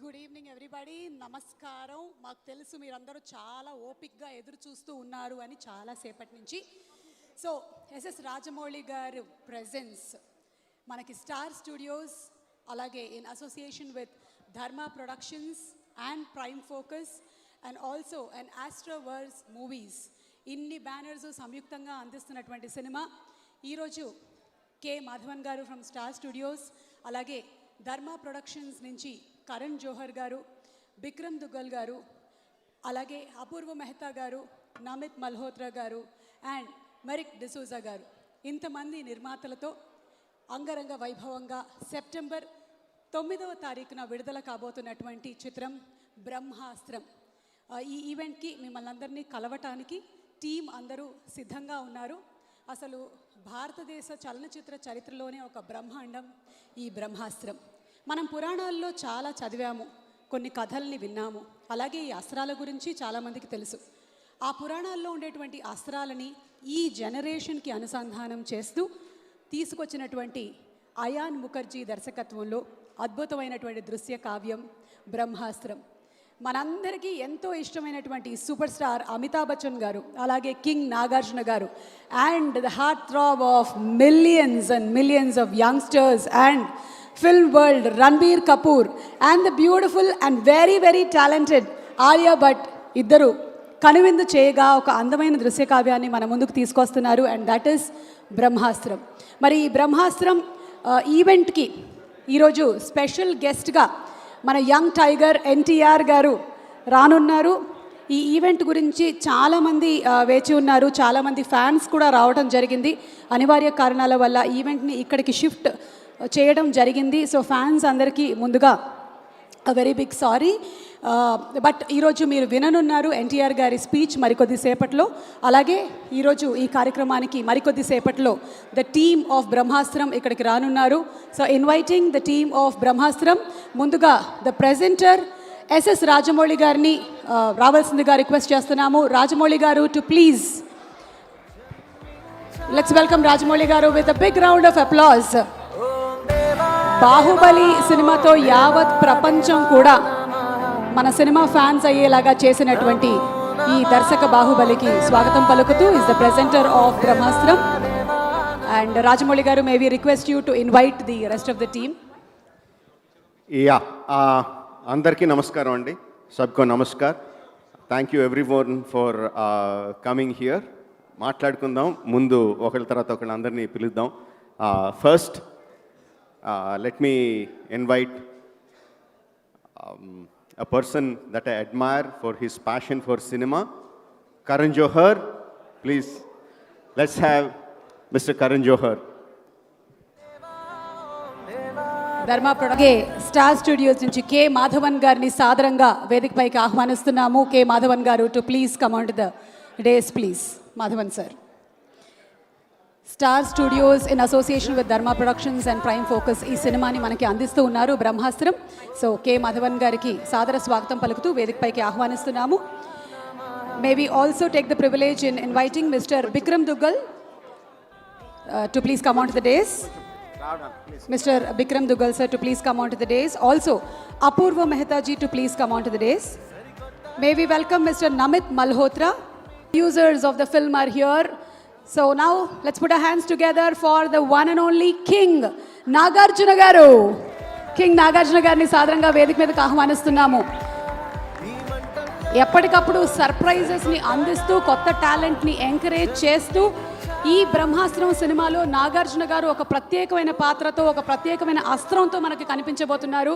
Good evening everybody. నమస్కారం. మాకు తెలుసు మీరందరూ చాలా ఓపిక్గా ఎదురు చూస్తూ ఉన్నారు అని చాలాసేపటి నుంచి. So SS Rajamouli garu presence మనకి స్టార్ స్టూడియోస్, అలాగే in association with Dharma productions and Prime Focus and also and Astroverse movies, ఇన్ని బ్యానర్స్ సంయుక్తంగా అందిస్తున్నటువంటి సినిమా. ఈరోజు కె మాధవన్ గారు ఫ్రమ్ స్టార్ స్టూడియోస్, అలాగే ధర్మా ప్రొడక్షన్స్ నుంచి కరణ్ జోహర్ గారు, బిక్రమ్ దుగ్గల్ గారు, అలాగే అపూర్వ మెహతా గారు, నమిత్ మల్హోత్రా గారు అండ్ మెరిక్ డిసూజా గారు, ఇంతమంది నిర్మాతలతో అంగరంగ వైభవంగా సెప్టెంబర్ 9వ తారీఖున విడుదల కాబోతున్నటువంటి చిత్రం బ్రహ్మాస్త్రం. ఈ ఈవెంట్కి మిమ్మల్ని అందరినీ కలవటానికి టీం అందరూ సిద్ధంగా ఉన్నారు. అసలు భారతదేశ చలనచిత్ర చరిత్రలోనే ఒక బ్రహ్మాండం ఈ బ్రహ్మాస్త్రం. మనం పురాణాల్లో చాలా చదివాము, కొన్ని కథల్ని విన్నాము, అలాగే ఈ అస్త్రాల గురించి చాలామందికి తెలుసు. ఆ పురాణాల్లో ఉండేటువంటి అస్త్రాలని ఈ జనరేషన్కి అనుసంధానం చేస్తూ తీసుకొచ్చినటువంటి అయాన్ ముఖర్జీ దర్శకత్వంలో అద్భుతమైనటువంటి దృశ్య కావ్యం బ్రహ్మాస్త్రం. మనందరికీ ఎంతో ఇష్టమైనటువంటి సూపర్ స్టార్ అమితాబ్ బచ్చన్ గారు, అలాగే king Nagarjuna garu and the heartthrob of millions and millions of youngsters and film world, Ranbir Kapoor and the beautiful and very very talented Alia Bhatt iddaru కనువిందు చేయగా ఒక అందమైన దృశ్య కావ్యాన్ని మన ముందుకు తీసుకొస్తున్నారు, అండ్ దట్ ఈస్ బ్రహ్మాస్త్రం. మరి ఈ బ్రహ్మాస్త్రం ఈవెంట్కి ఈరోజు స్పెషల్ గెస్ట్గా మన యంగ్ టైగర్ ఎన్టీఆర్ గారు రానున్నారు. ఈ ఈవెంట్ గురించి చాలామంది వేచి ఉన్నారు, చాలామంది ఫ్యాన్స్ కూడా రావడం జరిగింది. అనివార్య కారణాల వల్ల ఈవెంట్ని ఇక్కడికి షిఫ్ట్ చేయడం జరిగింది. సో ఫ్యాన్స్ అందరికీ ముందుగా వెరీ బిగ్ సారీ. బట్ ఈరోజు మీరు విననున్నారు ఎన్టీఆర్ గారి స్పీచ్ మరికొద్దిసేపట్లో. అలాగే ఈరోజు ఈ కార్యక్రమానికి మరికొద్దిసేపట్లో ద టీమ్ ఆఫ్ బ్రహ్మాస్త్రం ఇక్కడికి రానున్నారు. So inviting the team of Brahmastra, ముందుగా ద ప్రెజెంటర్ ఎస్ఎస్ రాజమౌళి గారిని రావాల్సిందిగా రిక్వెస్ట్ చేస్తున్నాము. Rajamouli garu to please, let's welcome Rajamouli garu with a big round of applause. Baahubali సినిమాతో యావత్ ప్రపంచం కూడా మన సినిమా ఫ్యాన్స్ అయ్యేలాగా చేసినటువంటి ఈ దర్శక బాహుబలికి స్వాగతం పలుకుతూ is the presenter of Brahmastra. And Rajamouli garu, may we request you to invite the rest of the team. అందరికీ నమస్కారం అండి, సబ్కో నమస్కార్. Thank you everyone for coming here. మాట్లాడుకుందాం, ముందు ఒకరి తర్వాత ఒకరి అందరినీ పిలుద్దాం. First let me invite a person that I admire for his passion for cinema, Karan Johar. Please, let's have Mr. Karan Johar. Dharma production star studios నుంచి K Madhavan గారిని సాదరంగా వేదికపైకి ఆహ్వానిస్తున్నాము. కె మాధవన్ గారు to please come on to the days please. Madhavan sir, star studios in association with Dharma productions and Prime focus ఈ సినిమాని మనకి అందిస్తూ ఉన్నారు బ్రహ్మాస్త్రం. సో కె మాధవన్ గారికి సాదర స్వాగతం పలుకుతూ వేదికపైకి ఆహ్వానిస్తున్నాము. May we also take the privilege in inviting mister Bikram Duggal to please come on to the dais. Mr. Bikram Duggal sir to please come on to the dais. Also Apurva Mehta ji to please come on to the dais. May we welcome Mr. Namit Malhotra. Users of the film are here. So now let's put our hands together for the one and only King Nagarjuna garu. King Nagarjuna garni సాదరంగా వేదిక మీదకి ఆహ్వానిస్తున్నాము. ఎప్పటికప్పుడు సర్ప్రైజెస్ని అందిస్తూ కొత్త టాలెంట్ని encourage చేస్తూ ఈ బ్రహ్మాస్త్రం సినిమాలో నాగార్జున గారు ఒక ప్రత్యేకమైన పాత్రతో, ఒక ప్రత్యేకమైన అస్త్రంతో మనకి కనిపించబోతున్నారు.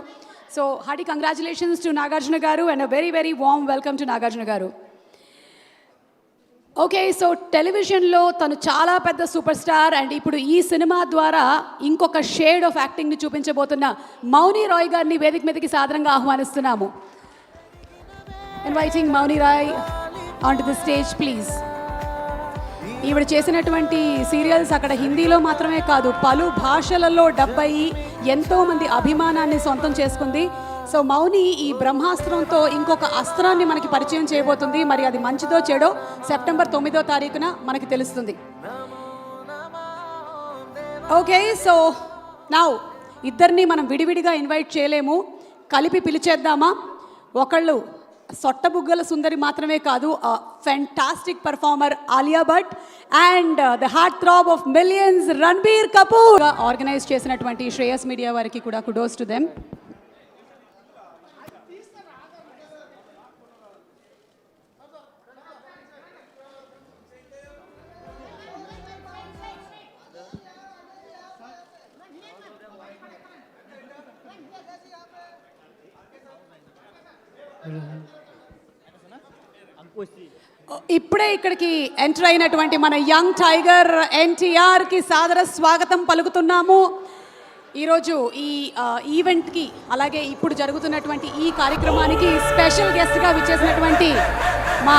So hearty congratulations to Nagarjuna garu and a very very warm welcome to Nagarjuna garu. Okay, so టెలివిజన్లో తను చాలా పెద్ద సూపర్ స్టార్ అండ్ ఇప్పుడు ఈ సినిమా ద్వారా ఇంకొక షేడ్ ఆఫ్ యాక్టింగ్ని చూపించబోతున్న మౌని రాయ్ గారిని వేదిక మీదకి సాదరంగా ఆహ్వానిస్తున్నాము. Inviting Mouni Roy on to the stage please. ఈవిడ చేసినటువంటి సీరియల్స్ అక్కడ హిందీలో మాత్రమే కాదు పలు భాషలలో డబ్ అయ్యి ఎంతోమంది అభిమానాన్ని సొంతం చేసుకుంది. సో మౌని ఈ బ్రహ్మాస్త్రంతో ఇంకొక అస్త్రాన్ని మనకి పరిచయం చేయబోతుంది. మరి అది మంచిదో చెడో సెప్టెంబర్ 9వ తారీఖున మనకి తెలుస్తుంది. ఓకే, సో నౌ ఇద్దరిని మనం విడివిడిగా ఇన్వైట్ చేయలేము. కలిపి పిలిచేద్దామా? ఒకళ్ళు సొట్టబుగ్గల సుందరి మాత్రమే కాదు, fantastic performer Alia Bhatt and the heartthrob of millions Ranbir Kapoor organise చేసినటువంటి శ్రేయస్ మీడియా వారికి కూడా కుడోస్ టు దెమ్. ఇప్పుడే ఇక్కడికి ఎంటర్ అయినటువంటి మన యంగ్ టైగర్ ఎన్టీఆర్కి సాదర స్వాగతం పలుకుతున్నాము. ఈరోజు ఈ ఈవెంట్కి అలాగే ఇప్పుడు జరుగుతున్నటువంటి ఈ కార్యక్రమానికి స్పెషల్ గెస్ట్గా విచ్చేసినటువంటి మా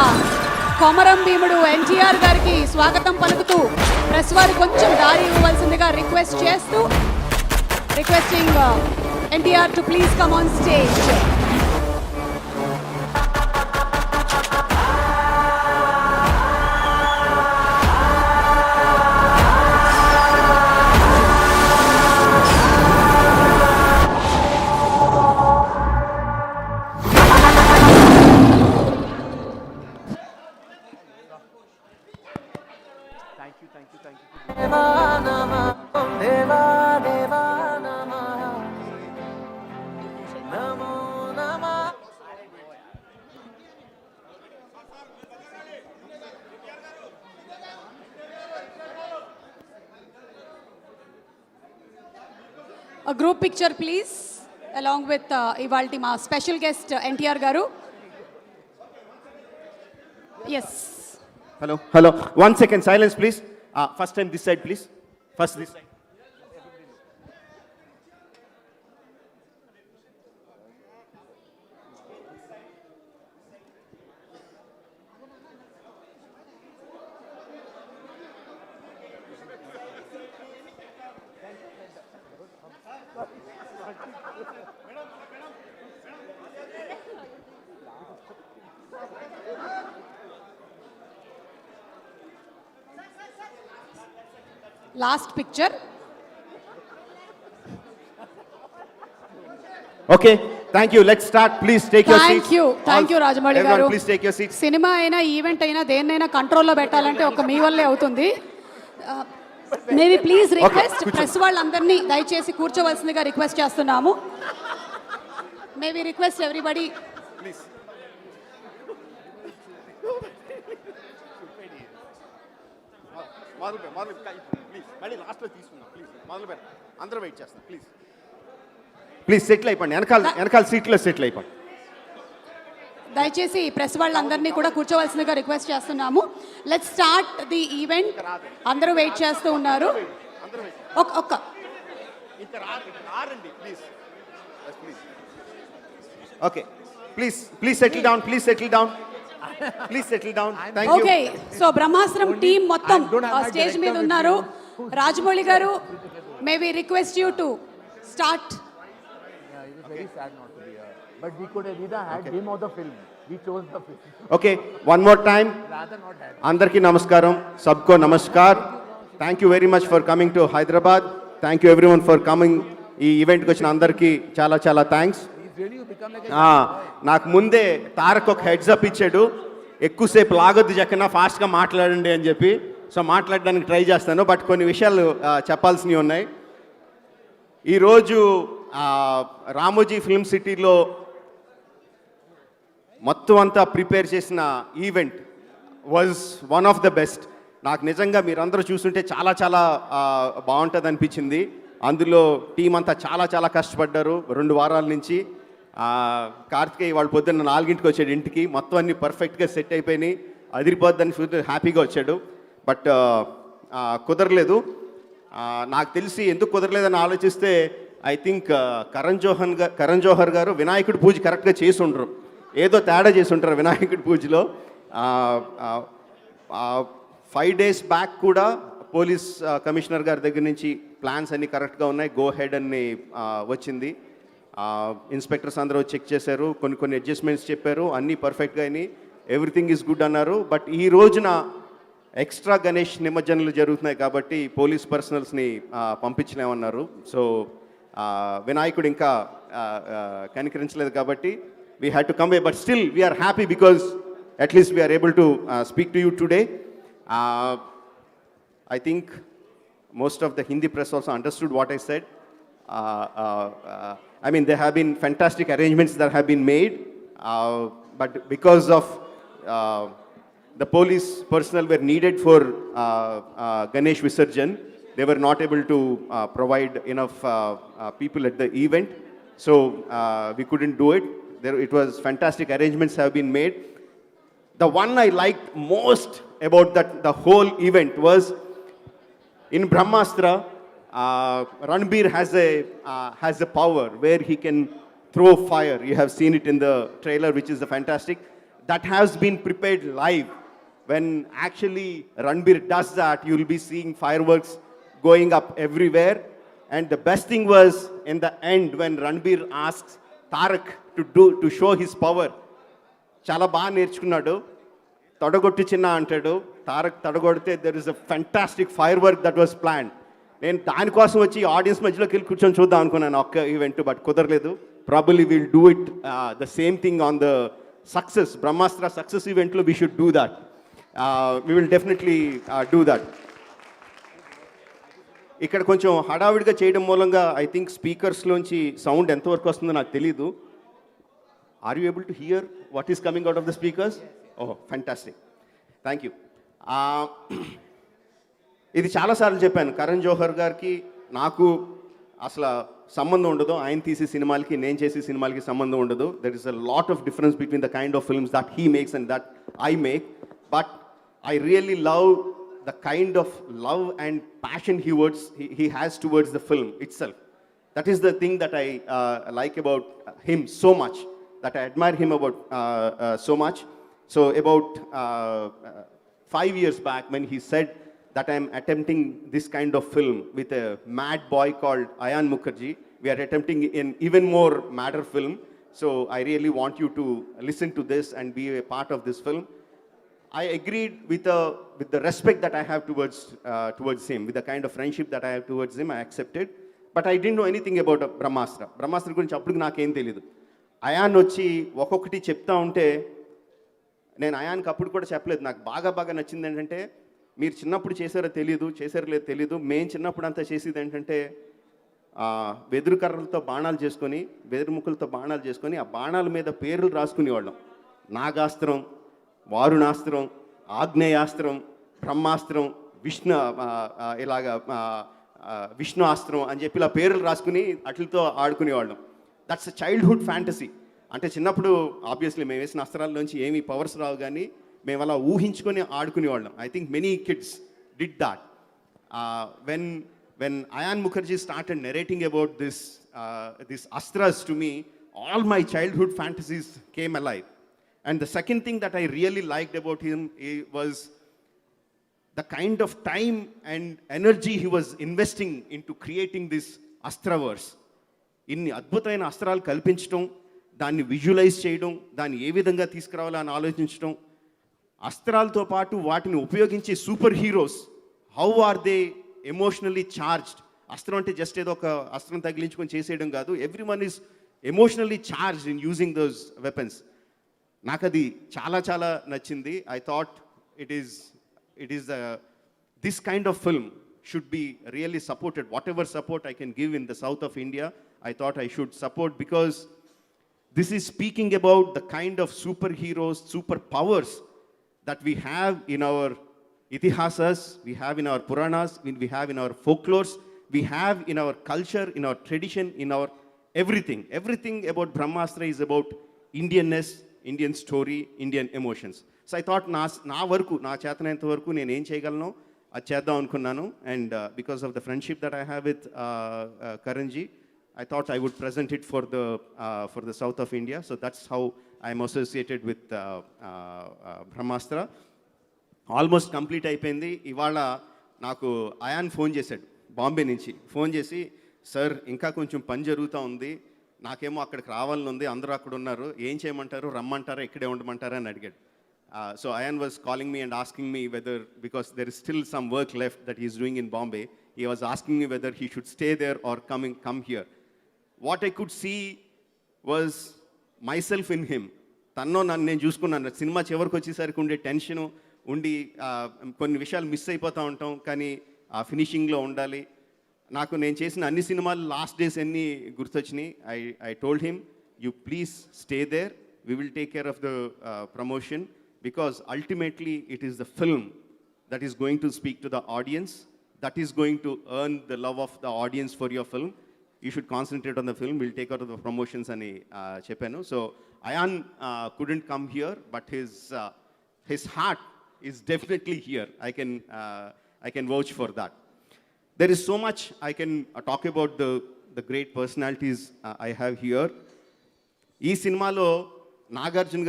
కొమరం భీముడు ఎన్టీఆర్ గారికి స్వాగతం పలుకుతూ ప్రెస్ వారు కొంచెం దారి ఇవ్వవలసిందిగా requesting NTR to please come on stage. A group picture please along with ivalti ma special guest NTR garu. Yes. Hello. 1 second silence please. First time this side please. First this side. Last picture. Okay, thank you. Let's start. Please take your seats. Thank you Rajamogili garu. Please take your seats. Cinema aina event aina denaina control lo పెట్టాలంటే ఒక మీ వల్లే అవుతుంది. Maybe please request press వాళ్ళందర్నీ దయచేసి కూర్చోవలసిందిగా request చేస్తున్నాము. Maybe request everybody. Please. మొదలు please మళ్ళీ లాస్ట్లో తీసుకుందాం ప్లీజ్ మొదలు పెట్ట అందరూ వెయిట్ చేస్తాం ప్లీజ్ సెటిల్ అయిపోండి వెనకాల సీట్లో సెటిల్ అయిపోండి. దయచేసి ప్రెస్ వాళ్ళందరినీ కూడా కూర్చోవలసిందిగా రిక్వెస్ట్ చేస్తున్నాము. Let's start the event. అందరూ వెయిట్ చేస్తూ ఉన్నారు. ఒక్క okay please settle down Please settle down. Thank you. Okay, so Brahmastra team మొత్తం స్టేజ్ మీద ఉన్నారు. రాజమౌళి గారు, may we request you to start. Yeah, it was very sad not to be here. But we could have either had him or the film. We chose the film. Okay, one more time. Rather not had. Andarki namaskaram, sabko namaskar. Thank you very much for coming to Hyderabad. Thank you everyone for coming. ఈ ఈవెంట్కి వచ్చిన అందరికీ చాలా thanks. నాకు ముందే తారక్ ఒక heads up ఇచ్చాడు, ఎక్కువసేపు లాగొద్దు జక్కన ఫాస్ట్గా మాట్లాడండి అని చెప్పి. సో మాట్లాడడానికి ట్రై చేస్తాను, బట్ కొన్ని విషయాలు చెప్పాల్సినవి ఉన్నాయి. ఈరోజు రామోజీ ఫిల్మ్ సిటీలో మొత్తం అంతా ప్రిపేర్ చేసిన event was one of the best. నాకు నిజంగా మీరందరూ చూస్తుంటే చాలా బాగుంటుంది అనిపించింది. అందులో టీం అంతా చాలా కష్టపడ్డారు 2 వారాల నుంచి. కార్తికేయ వాళ్ళు పొద్దున్న 4ంటికి వచ్చాడు ఇంటికి, మొత్తం అన్ని పర్ఫెక్ట్గా సెట్ అయిపోయినాయి, అదిరిపోద్దని హ్యాపీగా వచ్చాడు. బట్ కుదరలేదు. నాకు తెలిసి ఎందుకు కుదరలేదని ఆలోచిస్తే ఐ థింక్ కరణ్ జోహర్ గారు వినాయకుడి పూజ కరెక్ట్గా చేసి ఉండరు, ఏదో తేడా చేసి ఉంటారు వినాయకుడి పూజలో. 5 days బ్యాక్ కూడా పోలీస్ కమిషనర్ గారి దగ్గర నుంచి ప్లాన్స్ అన్నీ కరెక్ట్గా ఉన్నాయి, గో హెడ్ అని వచ్చింది. ఇన్స్పెక్టర్స్ అందరూ చెక్ చేశారు, కొన్ని అడ్జస్ట్మెంట్స్ చెప్పారు, అన్నీ పర్ఫెక్ట్గా అయినాయి, ఎవ్రీథింగ్ ఈజ్ గుడ్ అన్నారు. బట్ ఈ రోజున ఎక్స్ట్రా గణేష్ నిమజ్జనలు జరుగుతున్నాయి కాబట్టి పోలీస్ పర్సనల్స్ని పంపించలేమన్నారు. సో వినాయకుడు ఇంకా కనికరించలేదు కాబట్టి we had to come here, but still we are happy because at least we are able to speak to you today. I think most of the Hindi press also understood what I said. I mean, there have been fantastic arrangements that have been made, but because of the police personnel were needed for Ganesh Visarjan, they were not able to provide enough people at the event, so we couldn't do it. It was fantastic arrangements have been made. The one I liked most about the whole event was in Brahmastra, Ranbir has a power where he can throw fire. You have seen it in the trailer, which is fantastic. That has been prepared live. When actually Ranbir does that, you will be seeing fireworks going up everywhere. And the best thing was in the end when Ranbir asks Tarak to show his power. చాలా బాగా నేర్చుకున్నాడు. తొడగొట్టి చిన్న అంటాడు. తారక్ తొడగొడితే there is a fantastic fire work that was plan. నేను దానికోసం వచ్చి ఆడియన్స్ మధ్యలోకి వెళ్ళి కూర్చొని చూద్దాం అనుకున్నాను ఒక్క ఈవెంట్, బట్ కుదరలేదు. Probably will do it the same thing on the success Brahmastra success ఈవెంట్లో we should do that. We will definitely do that. ఇక్కడ కొంచెం హడావిడిగా చేయడం మూలంగా ఐ థింక్ స్పీకర్స్లోంచి సౌండ్ ఎంతవరకు వస్తుందో నాకు తెలీదు. Are you able to hear what is coming out of the speakers? Oh, fantastic, thank you. ఇది చాలాసార్లు చెప్పాను, కరణ్ జోహర్ గారికి నాకు అసలు సంబంధం ఉండదు. ఆయన తీసే సినిమాలకి నేను చేసే సినిమాలకి సంబంధం ఉండదు. There is a lot of difference between the kind of films that he makes and that I make. But I really love the kind of love and passion he has towards the film itself. That is the thing that I like about him so much, that I admire him about so much. So about 5 years back when he said that I am attempting this kind of film with a mad boy called Ayan Mukherjee, we are attempting an even more madder film. So I really want you to listen to this and be a part of this film. I agreed with the respect that I have towards him, with the kind of friendship that I have towards him. I accepted, but I didn't know anything about Brahmastra. Brahmastra గురించి అప్పుడు నాకేం తెలియదు. Ion వచ్చి ఒక్కొక్కటి చెప్తా ఉంటే నేను అయాన్కి అప్పుడు కూడా చెప్పలేదు. నాకు బాగా నచ్చింది ఏంటంటే, మీరు చిన్నప్పుడు చేశారో లేదు తెలీదు, మేము చిన్నప్పుడు అంతా చేసేది ఏంటంటే వెదురు కర్రలతో బాణాలు చేసుకొని, వెదురు ముక్కలతో బాణాలు చేసుకొని ఆ బాణాల మీద పేర్లు రాసుకునేవాళ్ళం. నాగాస్త్రం, వారుణాస్త్రం, ఆగ్నేయాస్త్రం, బ్రహ్మాస్త్రం, విష్ణు అస్త్రం అని చెప్పి ఇలా పేర్లు రాసుకుని అట్లతో ఆడుకునేవాళ్ళం. That's a childhood fantasy. అంటే చిన్నప్పుడు ఆబ్వియస్లీ మేము వేసిన అస్త్రాల్లోంచి ఏమీ పవర్స్ రావు, కానీ మేము అలా ఊహించుకొని ఆడుకునేవాళ్ళం. I think many kids did that. when Ayan Mukherjee started narrating about this astras to me, all my childhood fantasies came alive. And the second thing that I really liked about him was the kind of time and energy he was investing into creating this Astraverse. ఇన్ని అద్భుతమైన అస్త్రాలు కల్పించడం, దాన్ని visualise చేయడం, దాన్ని ఏ విధంగా తీసుకురావాలని ఆలోచించడం, అస్త్రాలతో పాటు వాటిని ఉపయోగించే super heroes, how are they emotionally charged. అస్త్రం అంటే జస్ట్ ఏదో ఒక అస్త్రం తగిలించుకొని చేసేయడం కాదు. Every one is emotionally charged in using those weapons. నాకు అది చాలా నచ్చింది. I thought it is this kind of film should be really supported. Whatever support I can give in the south of India, I thought I should support, because this is speaking about the kind of superheroes, superpowers that we have in our itihasas, we have in our puranas, we have in our folklores, we have in our culture, in our tradition, in our everything. Everything about Brahmastra is about Indianness, Indian story, Indian emotions. So I thought నా వరకు, నా చేతనంత వరకు నేను ఏం చేయగలను అది చేద్దాం అనుకున్నాను. And because of the friendship that I have with Karanji, I thought I would present it for the south of India. So that's how I am associated with Brahmastra. Almost complete అయిపోయింది. ఇవాళ నాకు ion phone చేశాడు బాంబే నుంచి. Phone చేసి, sir ఇంకా కొంచెం పని జరుగుతూ ఉంది, నాకేమో అక్కడికి రావాలని ఉంది, అందరూ అక్కడ ఉన్నారు, ఏం చేయమంటారు, రమ్మంటారా, ఇక్కడే ఉండమంటారా అని అడిగాడు. So Ayan was calling me and asking me whether, because there is still some work left that he is doing in Bombay, he was asking me whether he should stay there or come here. What I could see was my self in him. తన్నో నన్ను నేను చూసుకున్నాను. Cinema చివరికి వచ్చేసరికి ఉండే tension ఉండి కొన్ని విషయాలు మిస్ అయిపోతూ ఉంటాం, కానీ ఆ ఫినిషింగ్లో ఉండాలి. నాకు నేను చేసిన అన్ని సినిమాలు లాస్ట్ డేస్ అన్నీ గుర్తొచ్చినాయి. I told him, you please stay there, we will take care of the promotion, because ultimately it is the film that is going to speak to the audience, that is going to earn the love of the audience for your film. You should concentrate on the film, we'll take out of the promotions ani cheppanu. So Ayan couldn't come here, but his heart is definitely here. I can vouch for that. There is so much I can talk about the great personalities I have here. ఈ సినిమాలో నాగార్జున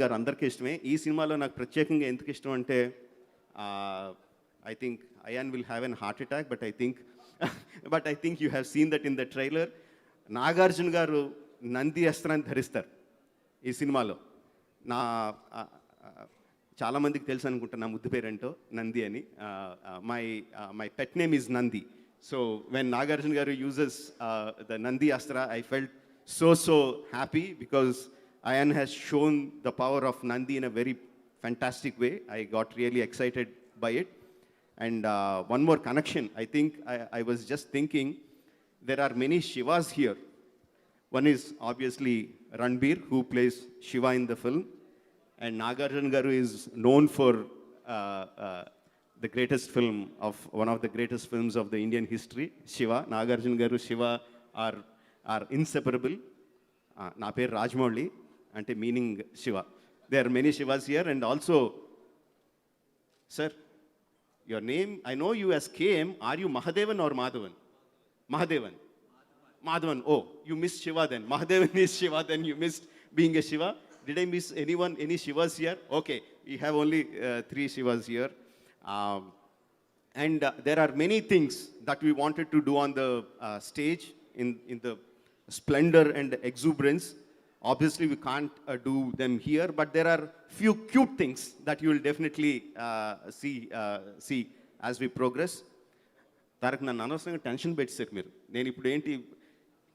గారు అందరికీ ఇష్టమే. ఈ సినిమాలో నాకు ప్రత్యేకంగా ఎందుకు ఇష్టం అంటే, I think Ayan will have a heart attack, but I think you have seen that in the trailer. Nagarjuna గారు నంది అస్త్రాన్ని ధరిస్తారు ఈ సినిమాలో. చాలామందికి తెలుసు అనుకుంటా నా ముద్దు పేరేంటో, నంది అని. My pet name is Nandi. So when Nagarjuna garu uses the Nandi astra, I felt so happy, because Ayan has shown the power of Nandi in a very fantastic way. I got really excited by it. And one more connection, I think I was just thinking, there are many Shivas here. One is obviously Ranbir, who plays Shiva in the film, and Nagarjuna Garu is known for the greatest film of one of the greatest films of the Indian history, Shiva. Nagarjuna Garu, Shiva are inseparable. నా పేరు రాజమౌళి, అంటే meaning Shiva. They are many Shivas here. And also sir, your name, I know you as KM. Are you Mahadevan or Madhavan? Madhavan. Oh, you missed Shiva then. Mahadevan is Shiva, then you missed being a Shiva. Did I miss anyone, any Shivas here? Okay, we have only 3 Shivas here. And there are many things that we wanted to do on the stage in the splendor and exuberance. Obviously, we can't do them here, but there are few cute things that you will definitely see as we progress. Tarak, nanu anavasaranga tension పెట్టేశారు మీరు. నేను ఇప్పుడు ఏంటి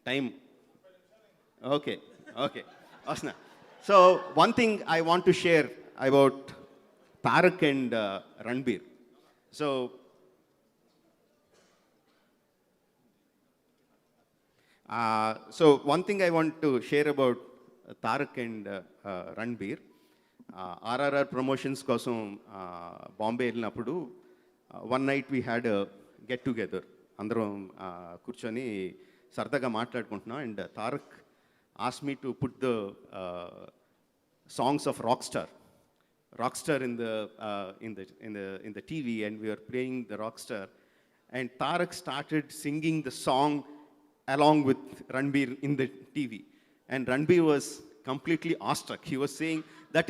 time? Okay వస్తున్నా. So one thing I want to share about Tarak and Ranbir. So one thing I want to share about Tarak and Ranbir. RRR promotions కోసం బాంబే వెళ్ళినప్పుడు one night we had a get together. అందరం కూర్చొని సరదాగా మాట్లాడుకుంటున్నాం. And Tarak asked me to put the songs of Rockstar in the TV, and we were playing the Rockstar, and Tarak started singing the song along with Ranbir in the TV, and Ranbir was completely awestruck. He was saying that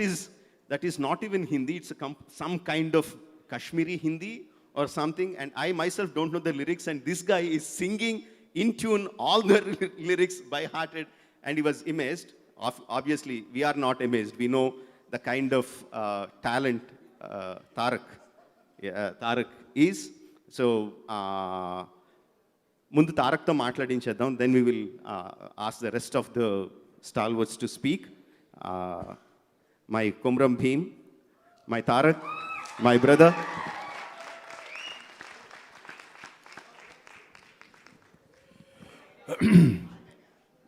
is not even Hindi, it's some kind of Kashmiri Hindi or something, and I myself don't know the lyrics, and this guy is singing in tune all the lyrics by hearted, and he was amazed. Obviously we are not amazed, we know the kind of talent Tarak is. So ముందు తారక్తో మాట్లాడించేద్దాం, then we will ask the rest of the stalwarts to speak. My Kumram Bhim, my Tarak, my brother.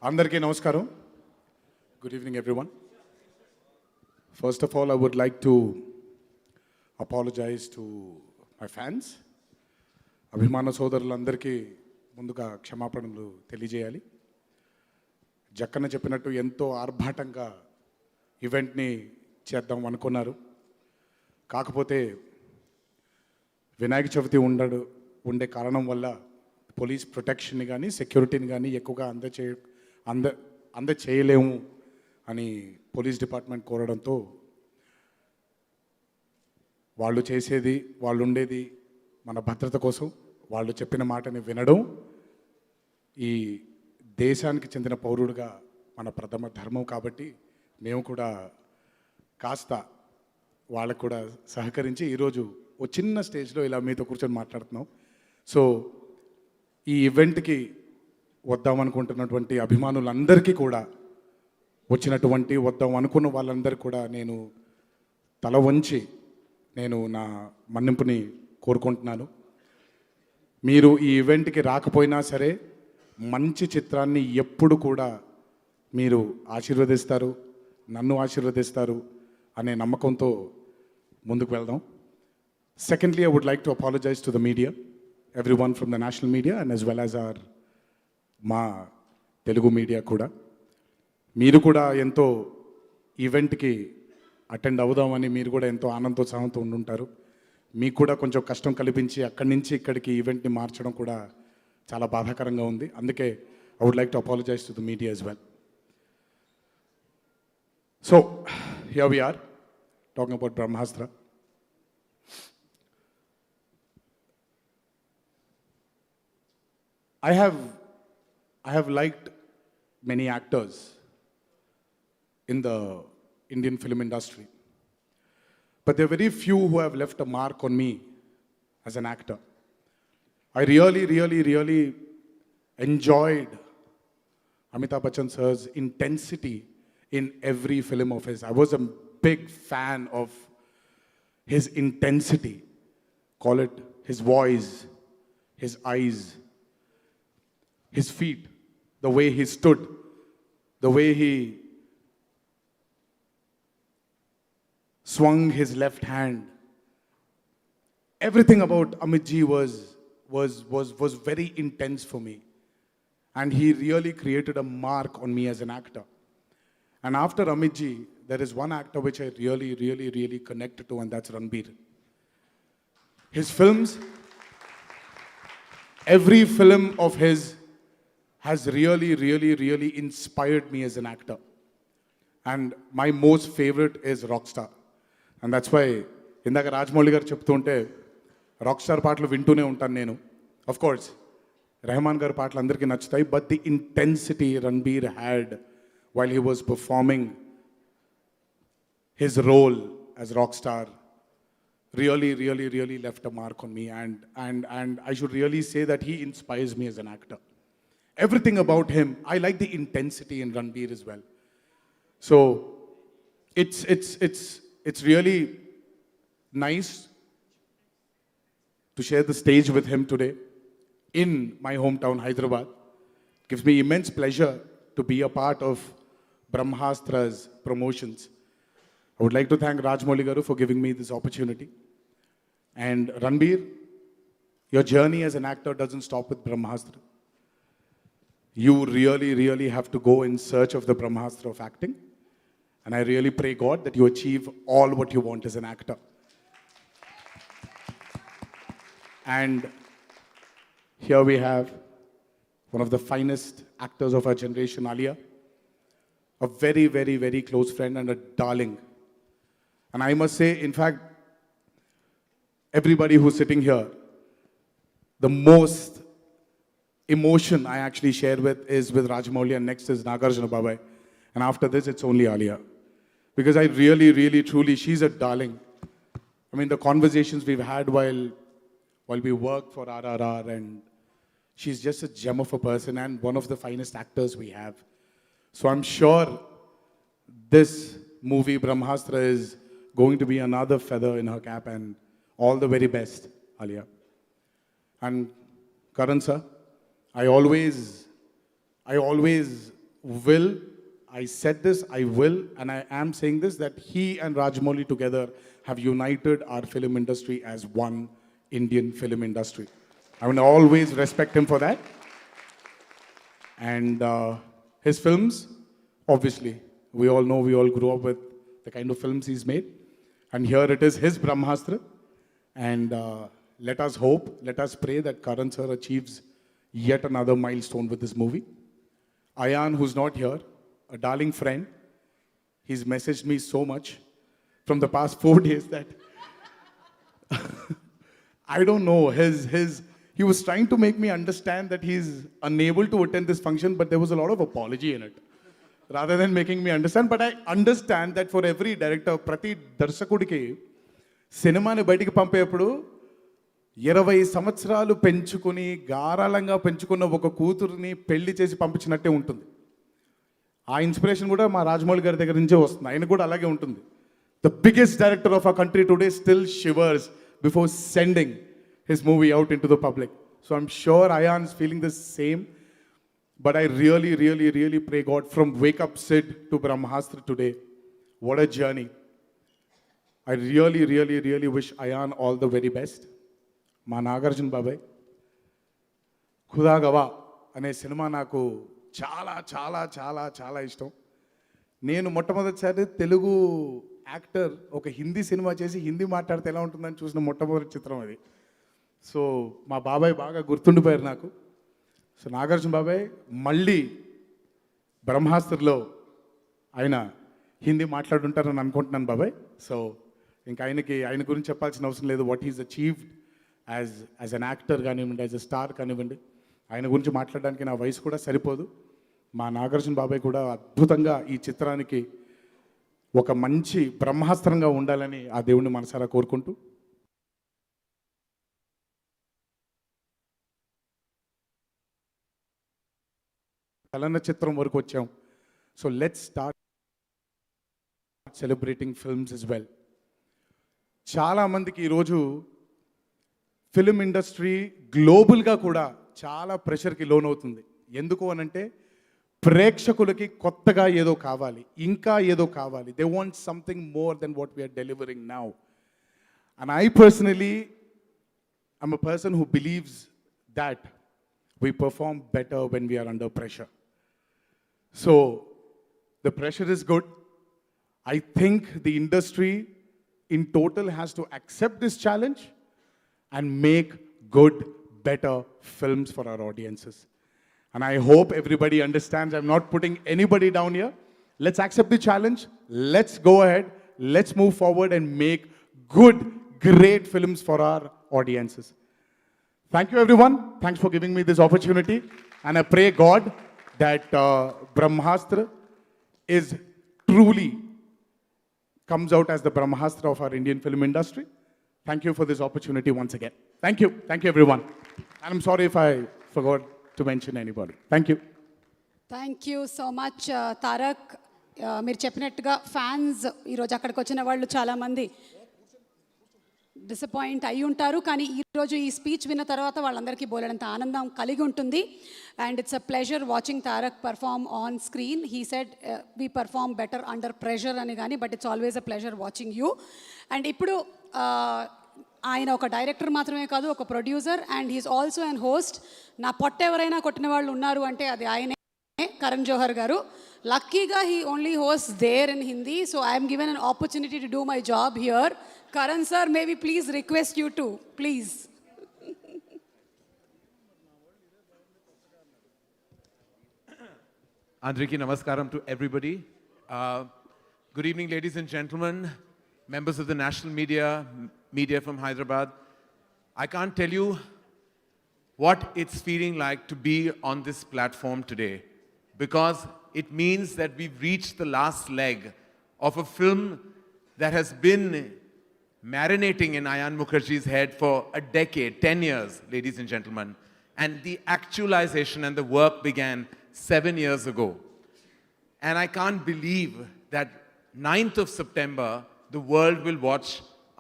అందరికీ నమస్కారం. Good evening everyone. First of all, I would like to apologize to my fans. అభిమాన సోదరులందరికీ ముందుగా క్షమాపణలు తెలియజేయాలి. జక్కన చెప్పినట్టు ఎంతో ఆర్భాటంగా ఈవెంట్ని చేద్దాం అనుకున్నారు. కాకపోతే వినాయక చవితి ఉండే కారణం వల్ల పోలీస్ ప్రొటెక్షన్ని కానీ సెక్యూరిటీని కానీ ఎక్కువగా అందచేయలేము అని పోలీస్ డిపార్ట్మెంట్ కోరడంతో వాళ్ళు చేసేది, వాళ్ళు ఉండేది మన భద్రత కోసం. వాళ్ళు చెప్పిన మాటని వినడం ఈ దేశానికి చెందిన పౌరుడిగా మన ప్రథమ ధర్మం. కాబట్టి మేము కూడా కాస్త వాళ్ళకు కూడా సహకరించి ఈరోజు ఓ చిన్న స్టేజ్లో ఇలా మీతో కూర్చొని మాట్లాడుతున్నాం. సో ఈ ఈవెంట్కి వద్దామనుకుంటున్నటువంటి అభిమానులందరికీ కూడా, వద్దాం అనుకున్న వాళ్ళందరికీ కూడా నేను తల వంచి నేను నా మన్నింపుని కోరుకుంటున్నాను. మీరు ఈ ఈవెంట్కి రాకపోయినా సరే మంచి చిత్రాన్ని ఎప్పుడు కూడా మీరు ఆశీర్వదిస్తారు, నన్ను ఆశీర్వదిస్తారు అనే నమ్మకంతో ముందుకు వెళ్దాం. Secondly, I would like to apologize to the media, everyone from the national media and as well as our మా తెలుగు మీడియా కూడా. మీరు కూడా ఎంతో ఈవెంట్కి అటెండ్ అవుదామని మీరు కూడా ఎంతో ఆనందోత్సాహంతో ఉండుంటారు. మీకు కూడా కొంచెం కష్టం కల్పించి అక్కడి నుంచి ఇక్కడికి ఈవెంట్ని మార్చడం కూడా చాలా బాధాకరంగా ఉంది. అందుకే I would like to apologize to the media as well. So, here we are talking about Brahmastra. I have liked many actors in the Indian film industry, but there are very few who have left a mark on me as an actor. I really enjoyed Amitabh Bachchan sir's intensity in every film of his. I was a big fan of his intensity. Call it his voice, his eyes, his feet, the way he stood, the way he swung his left hand. Everything about Amit ji was very intense for me. And he really created a mark on me as an actor. And after Amit ji, there is one actor which I really connected to, and that's Ranbir. His films, every film of his has really inspired me as an actor. And my most favorite is Rockstar. And that's why ఇందాక రాజమౌళి గారు చెప్తుంటే rockstar పాటలు వింటూనే ఉంటాను నేను. Of course Rahman గారి పాటలు అందరికీ నచ్చుతాయి, but the intensity Ranbir had while he was performing his role as Rockstar really left a mark on me, and I should really say that he inspires me as an actor. Everything about him, I like the intensity in Ranbir as well. So it's really nice to share the stage with him today in my hometown Hyderabad. Gives me immense pleasure to be a part of Brahmastra's promotions. I would like to thank Rajamogili garu for giving me this opportunity. And Ranbir, your journey as an actor doesn't stop with Brahmastra. You really have to go in search of the Brahmastra of acting. And I really pray God that you achieve all what you want as an actor. And here we have one of the finest actors of our generation, Alia. A very close friend and a darling. And I must say, in fact, everybody who's sitting here, the most emotion I actually share is with Rajamogili, and next is Nagarjuna Babai. And after this, it's only Alia. Because I really, truly, she's a darling. I mean, the conversations we've had while we work for RRR, and she's just a gem of a person and one of the finest actors we have. So I'm sure this movie, Brahmastra, is going to be another feather in her cap, and all the very best, Alia. And Karan sir, I always will, I said this, I will, and I am saying this, that he and Rajamogili together have united our film industry as one Indian film industry. I will always respect him for that. And his films, obviously, we all know, we all grew up with the kind of films he's made. And here it is, his Brahmastra. And let us hope, let us pray that Karan sir achieves yet another milestone with this movie. Ayan, who's not here, a darling friend, he's messaged me so much from the past 4 days that I don't know, he was trying to make me understand that he's unable to attend this function, but there was a lot of apology in it, rather than making me understand. But I understand that for every director, prati darshakudiki cinema ni bayatiki pampeyappudu 20 సంవత్సరాలు పెంచుకుని గారాలంగా పెంచుకున్న ఒక కూతురుని పెళ్లి చేసి పంపించినట్టే ఉంటుంది. ఆ inspiration కూడా మా రాజమౌళి గారి దగ్గర నుంచే వస్తుంది. ఆయన కూడా అలాగే ఉంటుంది. The biggest director of our country today still shivers before sending his movie out into the public. So I'm sure Ayan is feeling the same. But I really, really, really pray God, from Wake Up Sid to Brahmastra today, what a journey. I really, really, really wish Ayan all the very best. మా నాగార్జున బాబాయ్ ఖుదా గవా అనే cinema నాకు చాలా చాలా చాలా చాలా ఇష్టం. నేను మొట్టమొదటిసారి తెలుగు యాక్టర్ ఒక హిందీ సినిమా చేసి హిందీ మాట్లాడితే ఎలా ఉంటుందని చూసిన మొట్టమొదటి చిత్రం అది. సో మా బాబాయ్ బాగా గుర్తుండిపోయారు నాకు. సో నాగార్జున బాబాయ్ మళ్ళీ బ్రహ్మాస్త్రలో ఆయన హిందీ మాట్లాడుంటారని అనుకుంటున్నాను బాబాయ్. సో ఇంకా ఆయన గురించి చెప్పాల్సిన అవసరం లేదు. What is achieved as an actor కానివ్వండి, యాజ్ అ స్టార్ కానివ్వండి, ఆయన గురించి మాట్లాడడానికి నా వయసు కూడా సరిపోదు. మా నాగార్జున బాబాయ్ కూడా అద్భుతంగా ఈ చిత్రానికి ఒక మంచి బ్రహ్మాస్త్రంగా ఉండాలని ఆ దేవుణ్ణి మనసారా కోరుకుంటూ, చలనచిత్రం వరకు వచ్చాం. So let's start celebrating films as well. చాలామందికి ఈరోజు ఫిల్మ్ ఇండస్ట్రీ గ్లోబల్గా కూడా చాలా ప్రెషర్కి లోనవుతుంది. ఎందుకు అనంటే ప్రేక్షకులకి కొత్తగా ఏదో కావాలి, ఇంకా ఏదో కావాలి. They want something more than what we're delivering now. And I personally I'm a person who believes that we perform better when we are under pressure. So the pressure is good. I think the industry in total has to accept this challenge and make good, better films for our audiences. And I hope everybody understands. I'm not putting anybody down here. Let's accept the challenge. Let's go ahead. Let's move forward and make good, great films for our audiences. Thank you, everyone. Thanks for giving me this opportunity. And I pray God that Brahmastra is truly comes out as the Brahmastra of our Indian film industry. Thank you for this opportunity once again. Thank you. Thank you, everyone. And I'm sorry if I forgot to mention anybody. Thank you. Thank you so much Tarak. మీరు చెప్పినట్టుగా fans ఈరోజు అక్కడికి వచ్చిన వాళ్ళు చాలామంది disappoint అయి ఉంటారు. కానీ ఈరోజు ఈ స్పీచ్ విన్న తర్వాత వాళ్ళందరికీ బోలెడంత ఆనందం కలిగి ఉంటుంది. And it's a pleasure watching Tarak perform on screen. He said we perform better under pressure అని కానీ, but it's always a pleasure watching you. And ఇప్పుడు ఆయన ఒక డైరెక్టర్ మాత్రమే కాదు, ఒక producer, and he's also and host. నా పొట్ట ఎవరైనా కొట్టిన వాళ్ళు ఉన్నారు అంటే అది ఆయనే, కరణ్ జోహర్ గారు. లక్కీగా he only host there in Hindi, so I'm given an opportunity to do my job here. Karan sir, may we please request you to, please. Andriki namaskaram to everybody. Good evening, ladies and gentlemen, members of the national media from Hyderabad. I can't tell you what it's feeling like to be on this platform today, because it means that we've reached the last leg of a film that has been marinating in Ayan Mukherjee's head for a decade, 10 years, ladies and gentlemen. And the actualization and the work began 7 years ago. And I can't believe that 9th of September, the world will watch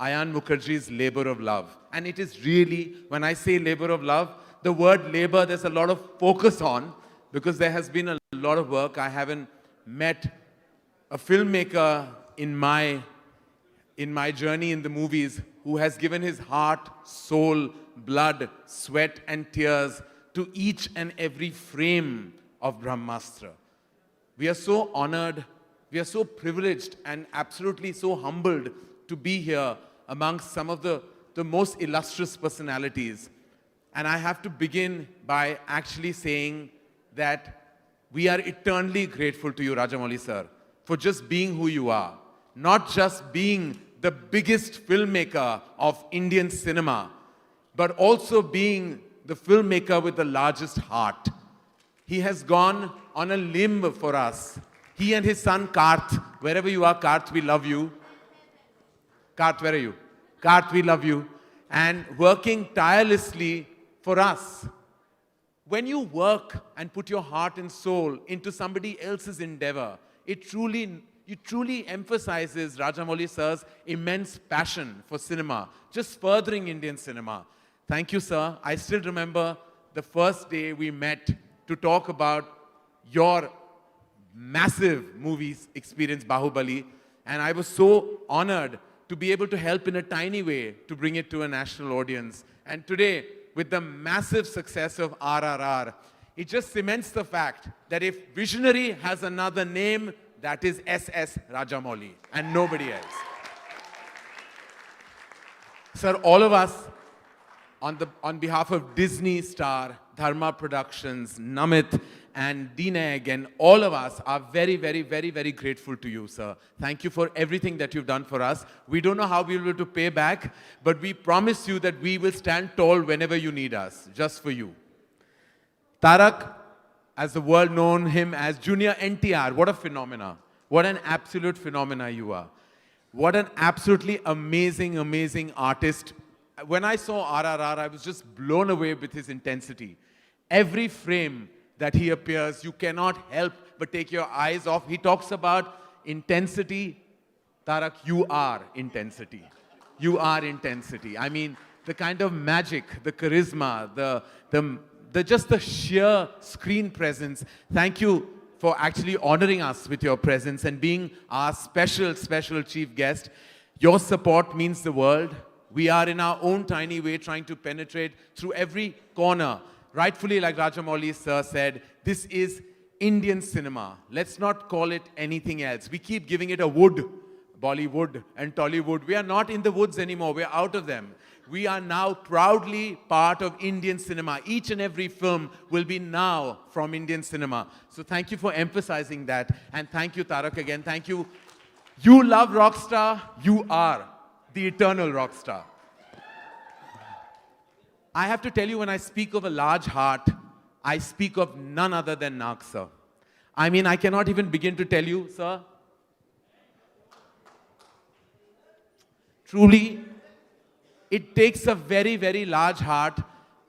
Ayan Mukherjee's Labor of Love. And it is really, when I say labor of love, the word labor, there's a lot of focus on, because there has been a lot of work. I haven't met a filmmaker in my journey in the movies who has given his heart, soul, blood, sweat and tears to each and every frame of Brahmastra. We are so honored, we are so privileged and absolutely so humbled to be here amongst some of the most illustrious personalities. And I have to begin by actually saying that we are eternally grateful to you, Rajamogili sir, for just being who you are. Not just being the biggest filmmaker of Indian cinema, but also being the filmmaker with the largest heart. He has gone on a limb for us. He and his son Karth, wherever you are, Karth, we love you. Karth, where are you? Karth, we love you. and working tirelessly for us. When you work and put your heart and soul into somebody else's endeavor, it truly emphasizes Rajamogili sir's immense passion for cinema, just furthering Indian cinema. Thank you, sir. I still remember the first day we met to talk about your massive movies experience, Bahubali, and I was so honored to be able to help in a tiny way to bring it to a national audience. And today, with the massive success of RRR, it just cements the fact that if visionary has another name, that is SS Rajamogili and nobody else. Sir, all of us, on behalf of Disney Star, Dharma Productions, Namit, and Dineg, and all of us are very, very, very, very grateful to you, sir. Thank you for everything that you've done for us. We don't know how we will be able to pay back, but we promise you that we will stand tall whenever you need us, just for you. Tarak, as the world known him as Junior NTR, what a phenomena. What an absolute phenomena you are. What an absolutely amazing, amazing artist. When I saw RRR, I was just blown away with his intensity. Every frame that he appears, you cannot help but take your eyes off. He talks about intensity. Tarak, you are intensity. You are intensity. I mean, the kind of magic, the charisma, just the sheer screen presence. Thank you for actually honoring us with your presence and being our special, special chief guest. Your support means the world. We are in our own tiny way trying to penetrate through every corner. Rightfully, like Rajamogili sir said, this is Indian cinema. Let's not call it anything else. We keep giving it a wood, Bollywood and Tollywood. We are not in the woods anymore. We are out of them. We are now proudly part of Indian cinema. Each and every film will be now from Indian cinema. So thank you for emphasizing that. And thank you, Tarak, again. Thank you. You love Rockstar. You are the eternal Rockstar. I have to tell you, when I speak of a large heart, I speak of none other than Nag, sir. I mean, I cannot even begin to tell you, sir. Truly, it takes a very, very large heart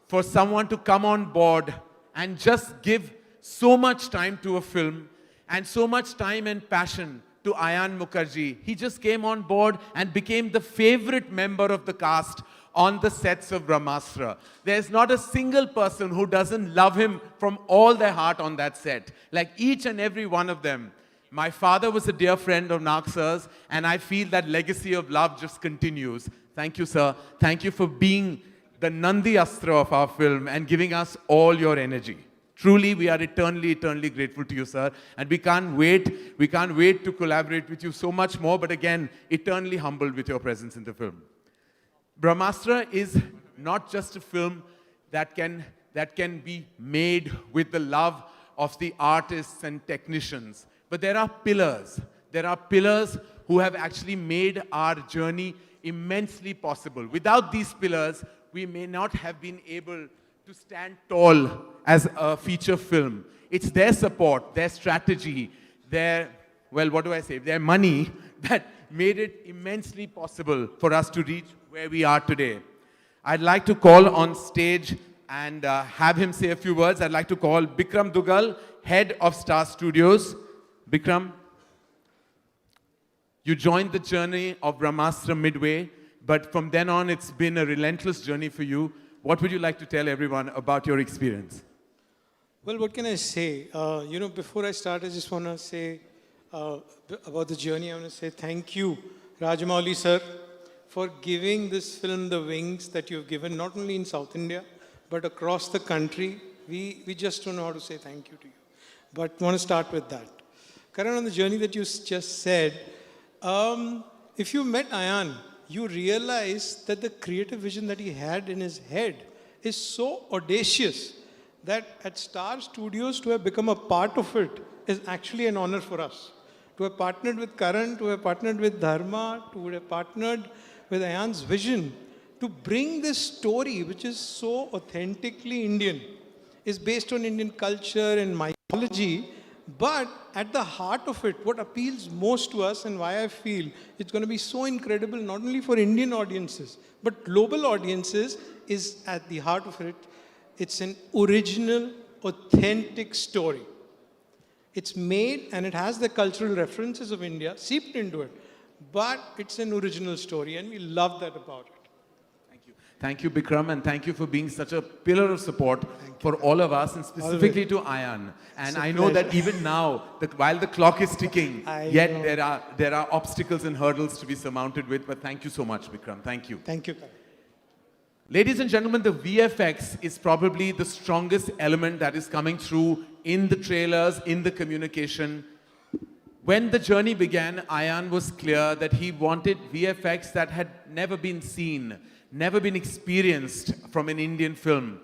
for someone to come on board and just give so much time to a film and so much time and passion to Ayan Mukherjee. He just came on board and became the favorite member of the cast on the sets of Brahmastra. There's not a single person who doesn't love him from all their heart on that set. Like each and every one of them. My father was a dear friend of Nag sir's, and I feel that legacy of love just continues. Thank you, sir. Thank you for being the Nandi Astra of our film and giving us all your energy. Truly, we are eternally, eternally grateful to you, sir. And we can't wait to collaborate with you so much more, but again, eternally humbled with your presence in the film. Brahmastra is not just a film that can be made with the love of the artists and technicians, but there are pillars. There are pillars who have actually made our journey immensely possible. Without these pillars, we may not have been able to stand tall as a feature film. It's their support, their strategy, their money that made it immensely possible for us to reach where we are today. I'd like to call on stage and have him say a few words. I'd like to call Bikram Dugal, head of Star Studios. Bikram, you joined the journey of Brahmastra midway, but from then on, it's been a relentless journey for you. What would you like to tell everyone about your experience? Well, what can I say? Before I start, I just want to say about the journey. I want to say thank you, Rajamogili sir, for giving this film the wings that you've given, not only in South India, but across the country. We just don't know how to say thank you to you. But I want to start with that. Karan, on the journey that you just said, if you met Ayan, you realize that the creative vision that he had in his head is so audacious that at Star Studios to have become a part of it is actually an honor for us. To have partnered with Karan, to have partnered with Dharma, to have partnered with Ayan's vision, to bring this story, which is so authentically Indian, is based on Indian culture and mythology, But at the heart of it, what appeals most to us and why I feel it's going to be so incredible, not only for Indian audiences, but global audiences, is at the heart of it. It's an original, authentic story. It's made and it has the cultural references of India seeped into it, but it's an original story, and we love that about it. Thank you, Bikram, and thank you for being such a pillar of support for all of us, and specifically to Ayan. And I know that even now, while the clock is ticking, yet there are obstacles and hurdles to be surmounted with. But thank you so much, Bikram. Thank you. Thank you. Ladies and gentlemen, the VFX is probably the strongest element that is coming through in the trailers, in the communication. When the journey began, Ayan was clear that he wanted VFX that had never been seen, never been experienced from an Indian film.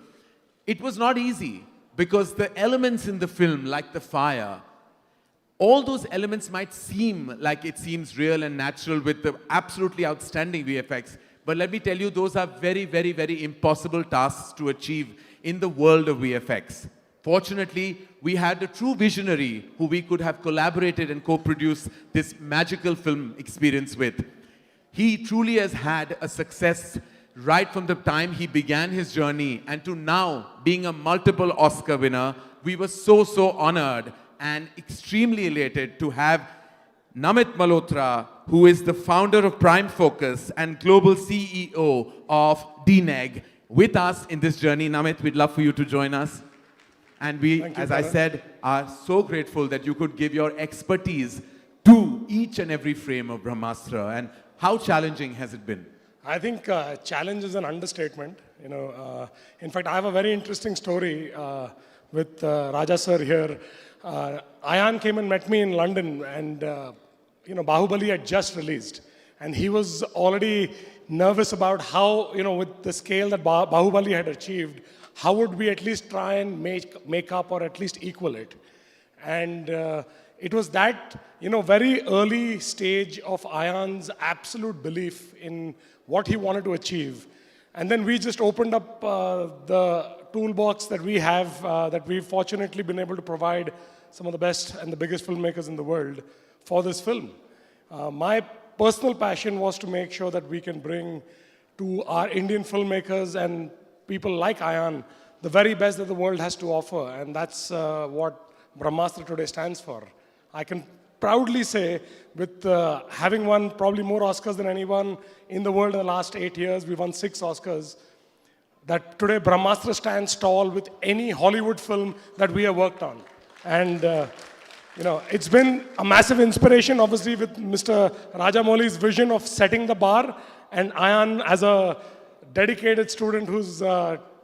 It was not easy because the elements in the film, like the fire, all those elements might seem like it seems real and natural with the absolutely outstanding VFX. But let me tell you, those are very, very, very impossible tasks to achieve in the world of VFX. Fortunately, we had a true visionary who we could have collaborated and co-produced this magical film experience with. He truly has had a success right from the time he began his journey, and to now being a multiple Oscar winner. We were so honored and extremely elated to have Namit Malhotra, who is the founder of Prime Focus and global CEO of DNEG, with us in this journey. Namit, we'd love for you to join us. And we, as I said, are so grateful that you could give your expertise to each and every frame of Brahmastra. And how challenging has it been? I think challenge is an understatement. In fact, I have a very interesting story with Raja sir here. Ayan came and met me in London, and Bahubali had just released, and he was already nervous about how, with the scale that Bahubali had achieved, how would we at least try and make up or at least equal it? And it was that, very early stage of Ayan's absolute belief in what he wanted to achieve. And then we just opened up the toolbox that we have, that we've fortunately been able to provide some of the best and the biggest filmmakers in the world for this film. My personal passion was to make sure that we can bring to our Indian filmmakers and people like Ayan the very best that the world has to offer. And that's what Brahmastra today stands for. I can proudly say, with having won probably more Oscars than anyone in the world in the last 8 years, we won 6 Oscars, that today Brahmastra stands tall with any Hollywood film that we have worked on. And it's been a massive inspiration, obviously, with Mr. Rajamogili's vision of setting the bar, and Ayan as a dedicated student who's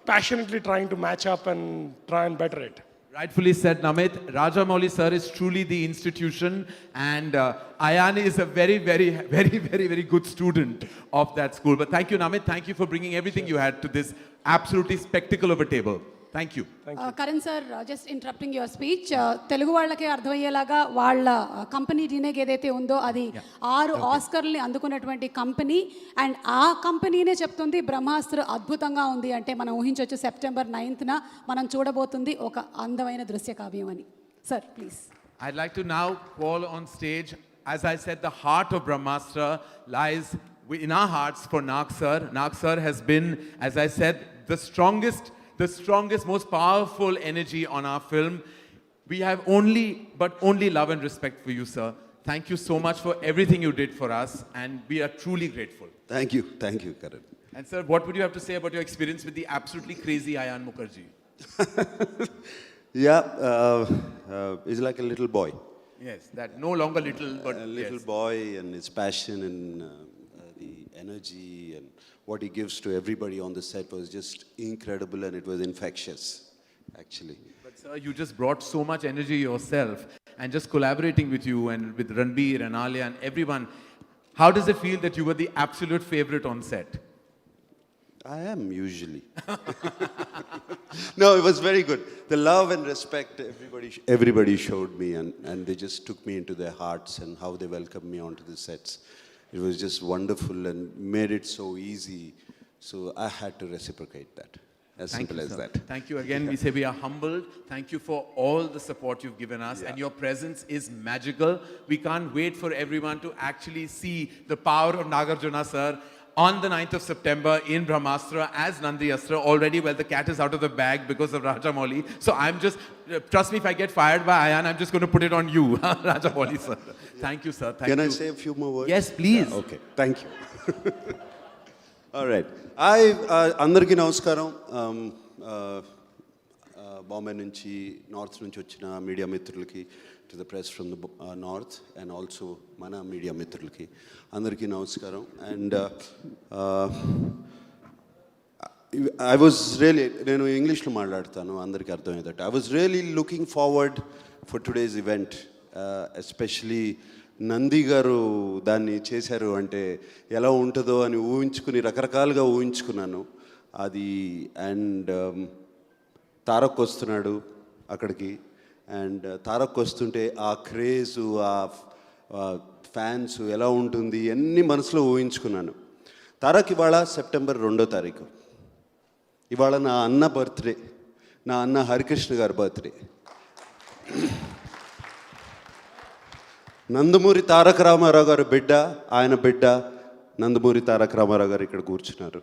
passionately trying to match up and try and better it. Rightfully said, Namit. Rajamogili sir is truly the institution, and Ayan is a very, very, very, very, very good student of that school. But thank you, Namit. Thank you for bringing everything you had to this absolutely spectacle of a table. Thank you. Karan sir, just interrupting your speech. Telugu వాళ్ళకి అర్థమయ్యేలాగా వాళ్ళ company డీనెగ్ ఏదైతే ఉందో అది 6 ఆస్కర్ని అందుకున్నటువంటి company, and ఆ కంపెనీనే చెప్తుంది బ్రహ్మాస్త్ర అద్భుతంగా ఉంది అంటే మనం ఊహించవచ్చు సెప్టెంబర్ 9th మనం చూడబోతుంది ఒక అందమైన దృశ్య కావ్యం అని. Sir please. I'd like to now call on stage, as I said, the heart of Brahmastra lies in our hearts for Nag sir. Nag sir has been, as I said, the strongest, most powerful energy on our film. We have only love and respect for you, sir. Thank you so much for everything you did for us, and we are truly grateful. Thank you, Karan. And sir, what would you have to say about your experience with the absolutely crazy Ayan Mukherjee? He's like a little boy. Yes, that no longer little, but A little yes. boy, and his passion and the energy and what he gives to everybody on the set was just incredible, and it was infectious, actually. But sir, you just brought so much energy yourself, and just collaborating with you and with Ranbir and Alia and everyone, how does it feel that you were the absolute favorite on set? I am usually. No, it was very good. The love and respect everybody showed me, and they just took me into their hearts, and how they welcomed me onto the sets. It was just wonderful and made it so easy. So I had to reciprocate that. As Thank simple you, as sir. that. Thank you again. We say we are humbled. Thank you for all the support you've given us. And your presence is magical. We can't wait for everyone to actually see the power of Nagarjuna, sir, on the 9th of September in Brahmastra as Nandi Astra. Already, well, the cat is out of the bag because of Rajamogili. So I'm just, trust me, if I get fired by Ayan, I'm just going to put it on you, Rajamogili, sir. Thank you, sir. Thank you. Can I say a few more words? Yes, please. Yeah, okay, thank you. All right. అందరికీ నమస్కారం. బాంబే నుంచి north నుంచి వచ్చిన media మిత్రులకి, to the press from the north and also మన media మిత్రులకి అందరికీ నమస్కారం. అండ్ ఐ వాజ్ రియలీ, నేను ఇంగ్లీష్లో మాట్లాడతాను అందరికీ అర్థమయ్యేటట్టు. I was really looking forward for today's event, especially Nandi గారు దాన్ని చేశారు అంటే ఎలా ఉంటుందో అని ఊహించుకుని రకరకాలుగా ఊహించుకున్నాను అది. అండ్ తారక్ వస్తున్నాడు అక్కడికి, అండ్ తారక్ వస్తుంటే ఆ క్రేజు, ఆ ఫ్యాన్స్ ఎలా ఉంటుంది అన్నీ మనసులో ఊహించుకున్నాను. తారక్ ఇవాళ సెప్టెంబర్ 2వ తారీఖు, ఇవాళ నా అన్న బర్త్డే, నా అన్న హరికృష్ణ గారి బర్త్డే. నందమూరి తారక రామారావు గారు బిడ్డ, ఆయన బిడ్డ నందమూరి తారక రామారావు గారు ఇక్కడ కూర్చున్నారు.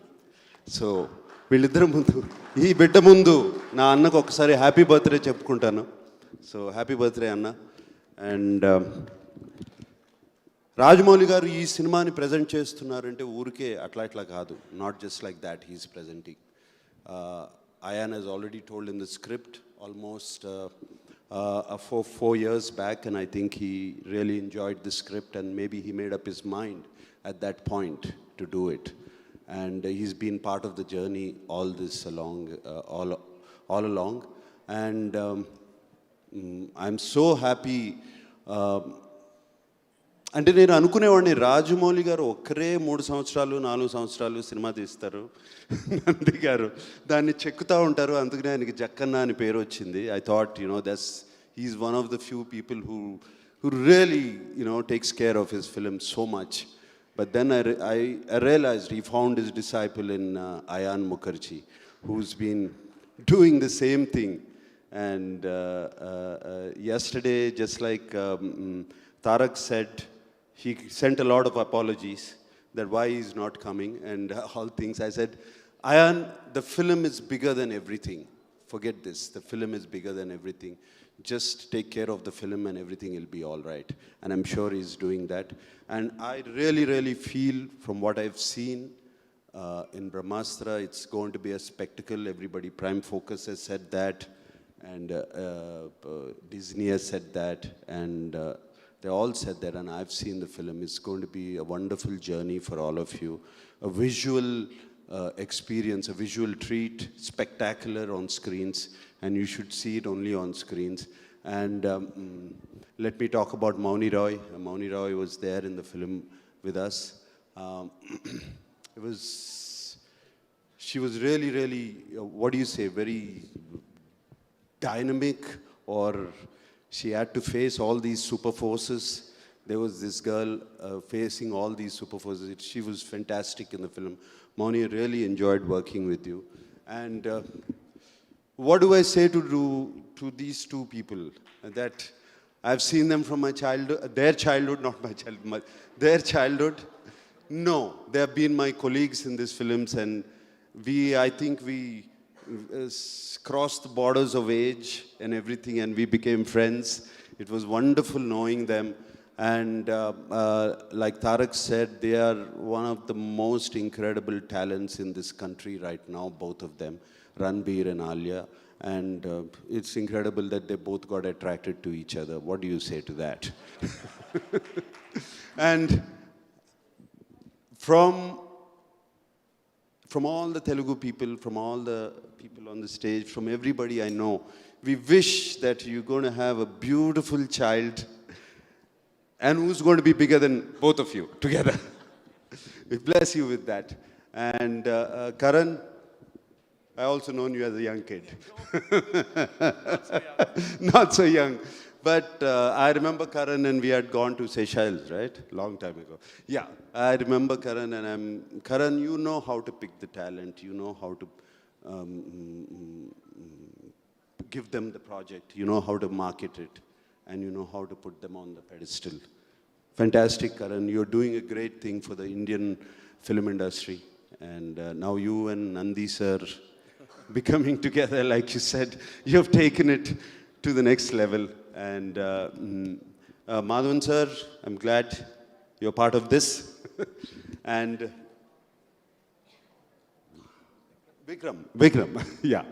సో వీళ్ళిద్దరి ముందు, ఈ బిడ్డ ముందు నా అన్నకు ఒకసారి హ్యాపీ బర్త్డే చెప్పుకుంటాను. సో హ్యాపీ బర్త్డే అన్న. అండ్ రాజమౌళి గారు ఈ సినిమాని ప్రజెంట్ చేస్తున్నారంటే ఊరికే అట్లా ఇట్లా కాదు, not just like that he is presenting. Ayan has already told in the script almost 4 years back, and I think he really enjoyed the script and maybe he made up his mind at that point to do it. And he's been part of the journey all this along, all along. And I'm so happy. అంటే నేను అనుకునేవాడిని రాజమౌళి గారు ఒక్కరే 3 సంవత్సరాలు 4 సంవత్సరాలు cinema తీస్తారు, నంది గారు దాన్ని చెక్కుతూ ఉంటారు, అందుకనే ఆయనకి జక్కన్న అని పేరు వచ్చింది. I thought he's one of the few people who really takes care of his film so much. But then I realized he found his disciple in Ayan Mukherjee, who's been doing the same thing. And yesterday, just like Tarak said, he sent a lot of apologies that why he's not coming and all things. I said, Ayan, the film is bigger than everything. Forget this. The film is bigger than everything. Just take care of the film and everything will be all right. And I'm sure he's doing that. And I really, really feel from what I've seen in Brahmastra, it's going to be a spectacle. Everybody, Prime Focus has said that. And Disney has said that. And they all said that, and I've seen the film. It's going to be a wonderful journey for all of you. A visual experience, a visual treat, spectacular on screens, and you should see it only on screens. And let me talk about Mauni Roy. Mauni Roy was there in the film with us. She was really, really, what do you say, very dynamic, or she had to face all these super forces. There was this girl facing all these super forces. She was fantastic in the film. Mauni, really enjoyed working with you. And what do I say to these two people? That I've seen them from my childhood, their childhood, not my childhood, their childhood. No, they have been my colleagues in these films, and I think we crossed the borders of age and everything, and we became friends. It was wonderful knowing them. And like Tarak said, they are one of the most incredible talents in this country right now, both of them, Ranbir and Alia. And it's incredible that they both got attracted to each other. What do you say to that? And from all the Telugu people, from all the people on the stage, from everybody I know, we wish that you're going to have a beautiful child, and who's going to be bigger than both of you together. We bless you with that. And Karan, I also known you as a young kid. Not so young. But I remember Karan, and we had gone to Seychelles, right? Long time ago. Yeah, I remember Karan, and Karan, you know how to pick the talent. You know how to give them the project, you know how to market it, and you know how to put them on the pedestal. Fantastic, Karan. You're doing a great thing for the Indian film industry. And now you and Nandi sir becoming together, like you said, you have taken it to the next level. And Madhavan sir, I'm glad you're part of this. And Vikram, yeah.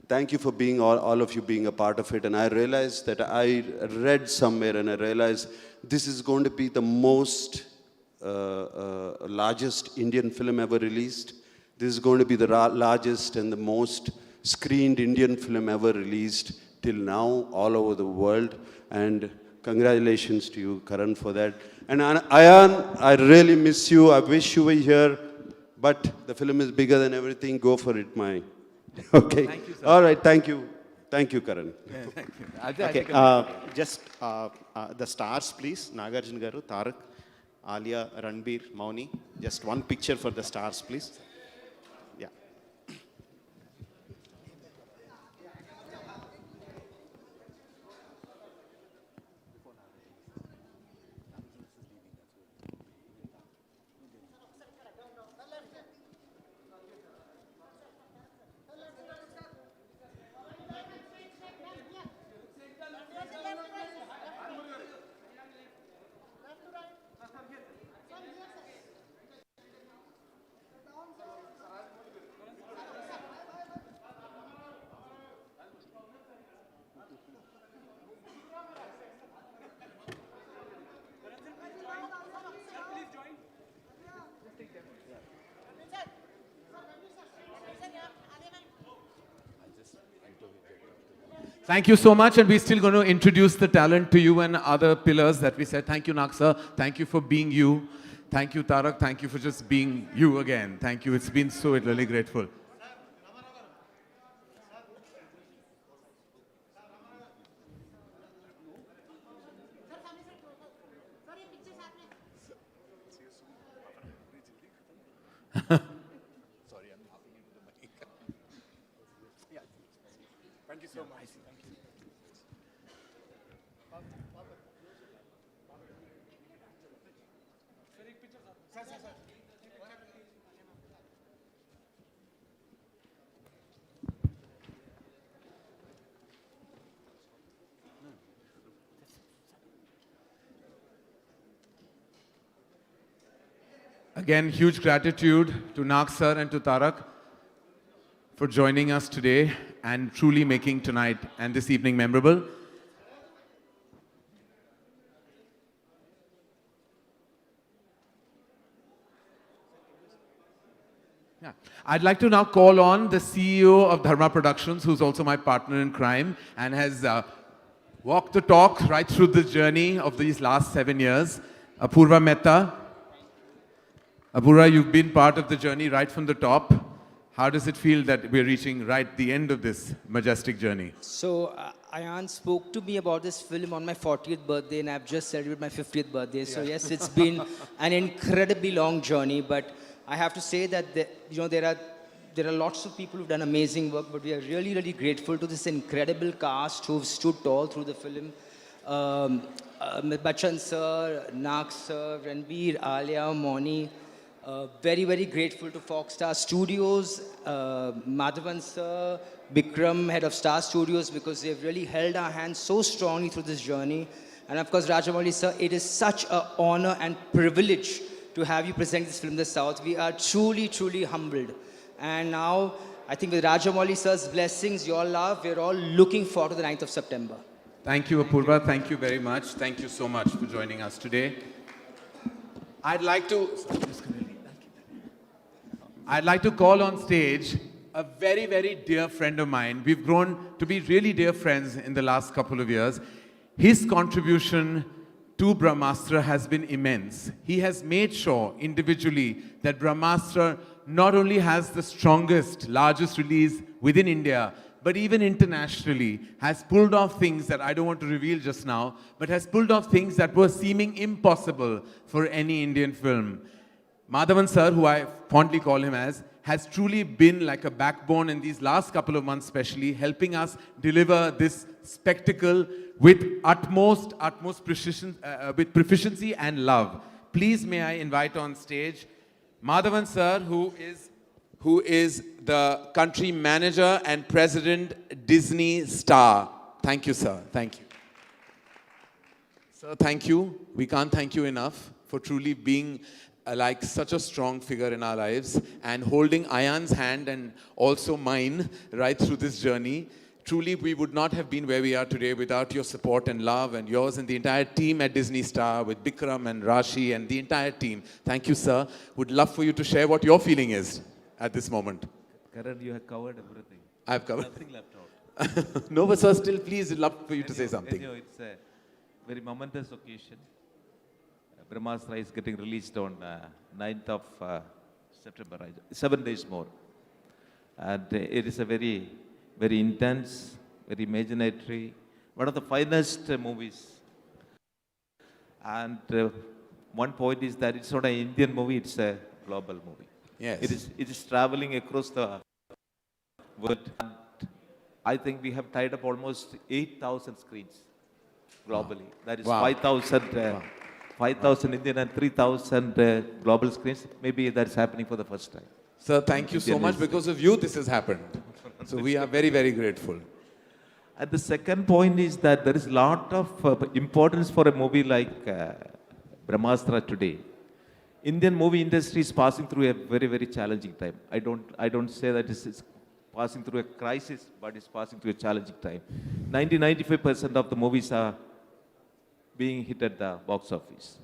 Thank you for being, all of you being a part of it. And I realized that I read somewhere and I realized this is going to be the most largest Indian film ever released. This is going to be the largest and the most screened Indian film ever released till now all over the world. And congratulations to you, Karan, for that. And Ayan, I really miss you. I wish you were here. But the film is bigger than everything. Go for it, my. Okay. Thank you, sir. All right. Thank you. Thank you, Karan. Yeah, thank you. Okay, just the stars, please. Nagarjuna Garu, Tarak, Alia, Ranbir, Mauni. Just one picture for the stars, please. Yeah. Thank you so much, and we're still going to introduce the talent to you and other pillars that we said. Thank you, Naksa. Thank you for being you. Thank you, Tarak. Thank you for just being you again. Thank you. It's been so really grateful. Again, huge gratitude to Nag sir and to Tarak for joining us today and truly making tonight and this evening memorable. Yeah. I'd like to now call on the CEO of Dharma Productions, who's also my partner in crime and has walked the talk right through the journey of these last 7 years, Apurva Mehta. Apurva, you've been part of the journey right from the top. How does it feel that we're reaching right the end of this majestic journey? So, Ayan spoke to me about this film on my 40th birthday, and I've just celebrated my 50th birthday. So, yes, it's been an incredibly long journey, but I have to say that there are lots of people who've done amazing work, but we are really, really grateful to this incredible cast who've stood tall through the film. Bachchan sir, Nag sir, Ranbir, Alia, Moni. Very, very grateful to Fox Star Studios, Madhavan sir, Bikram, head of Star Studios, because they've really held our hands so strongly through this journey. And of course, Rajamogili sir, it is such an honor and privilege to have you present this film in the South. We are truly, truly humbled. And now, I think with Rajamogili sir's blessings, your love, we're all looking forward to the 9th of September. Thank you, Apurva. Thank you very much. Thank you so much for joining us today. I'd like to call on stage a very, very dear friend of mine. We've grown to be really dear friends in the last couple of years. His contribution to Brahmastra has been immense. He has made sure individually that Brahmastra not only has the strongest, largest release within India, but even internationally, has pulled off things that I don't want to reveal just now, but has pulled off things that were seeming impossible for any Indian film. Madhavan sir, who I fondly call him as, has truly been like a backbone in these last couple of months, especially helping us deliver this spectacle with utmost precision, with proficiency and love. Please may I invite on stage Madhavan sir, who is the country manager and president, Disney Star. Thank you, sir. Thank you. Sir, thank you. We can't thank you enough for truly being like such a strong figure in our lives and holding Ayan's hand and also mine right through this journey. Truly, we would not have been where we are today without your support and love and yours and the entire team at Disney Star with Bikram and Rashi and the entire team. Thank you, sir. Would love for you to share what your feeling is at this moment. Karan, you have covered everything. I've covered. Nothing left out. No, but sir, still, please, love for you to say something. Anyhow, it's a very momentous occasion. Brahmastra is getting released on 9th of September, 7 days more. And it is a very, very intense, very imaginatory, one of the finest movies. And one point is that it's not an Indian movie, it's a global movie. Yes. It is traveling across the world. And I think we have tied up almost 8,000 screens globally. That is Wow. 5,000 Indian and 3,000 global screens. Maybe that's happening for the first time. Sir, thank you so much. Because of you, this has happened. So we are very, very grateful. And the second point is that there is a lot of importance for a movie like Brahmastra today. Indian movie industry is passing through a very, very challenging time. I don't say that it's passing through a crisis, but it's passing through a challenging time. 95% of the movies are being hit at the box office.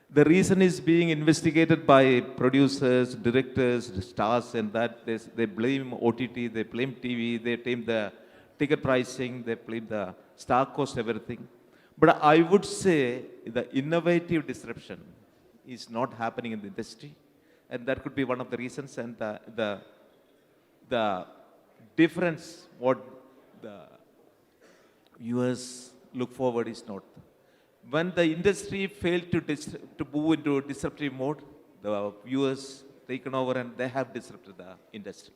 The reason is being investigated by producers, directors, stars, and that they blame OTT, they blame TV, they blame the ticket pricing, they blame the star cost, everything. But I would say the innovative disruption is not happening in the industry, and that could be one of the reasons. And the difference what the viewers look forward is not. When the industry failed to move into disruptive mode, the viewers taken over and they have disrupted the industry.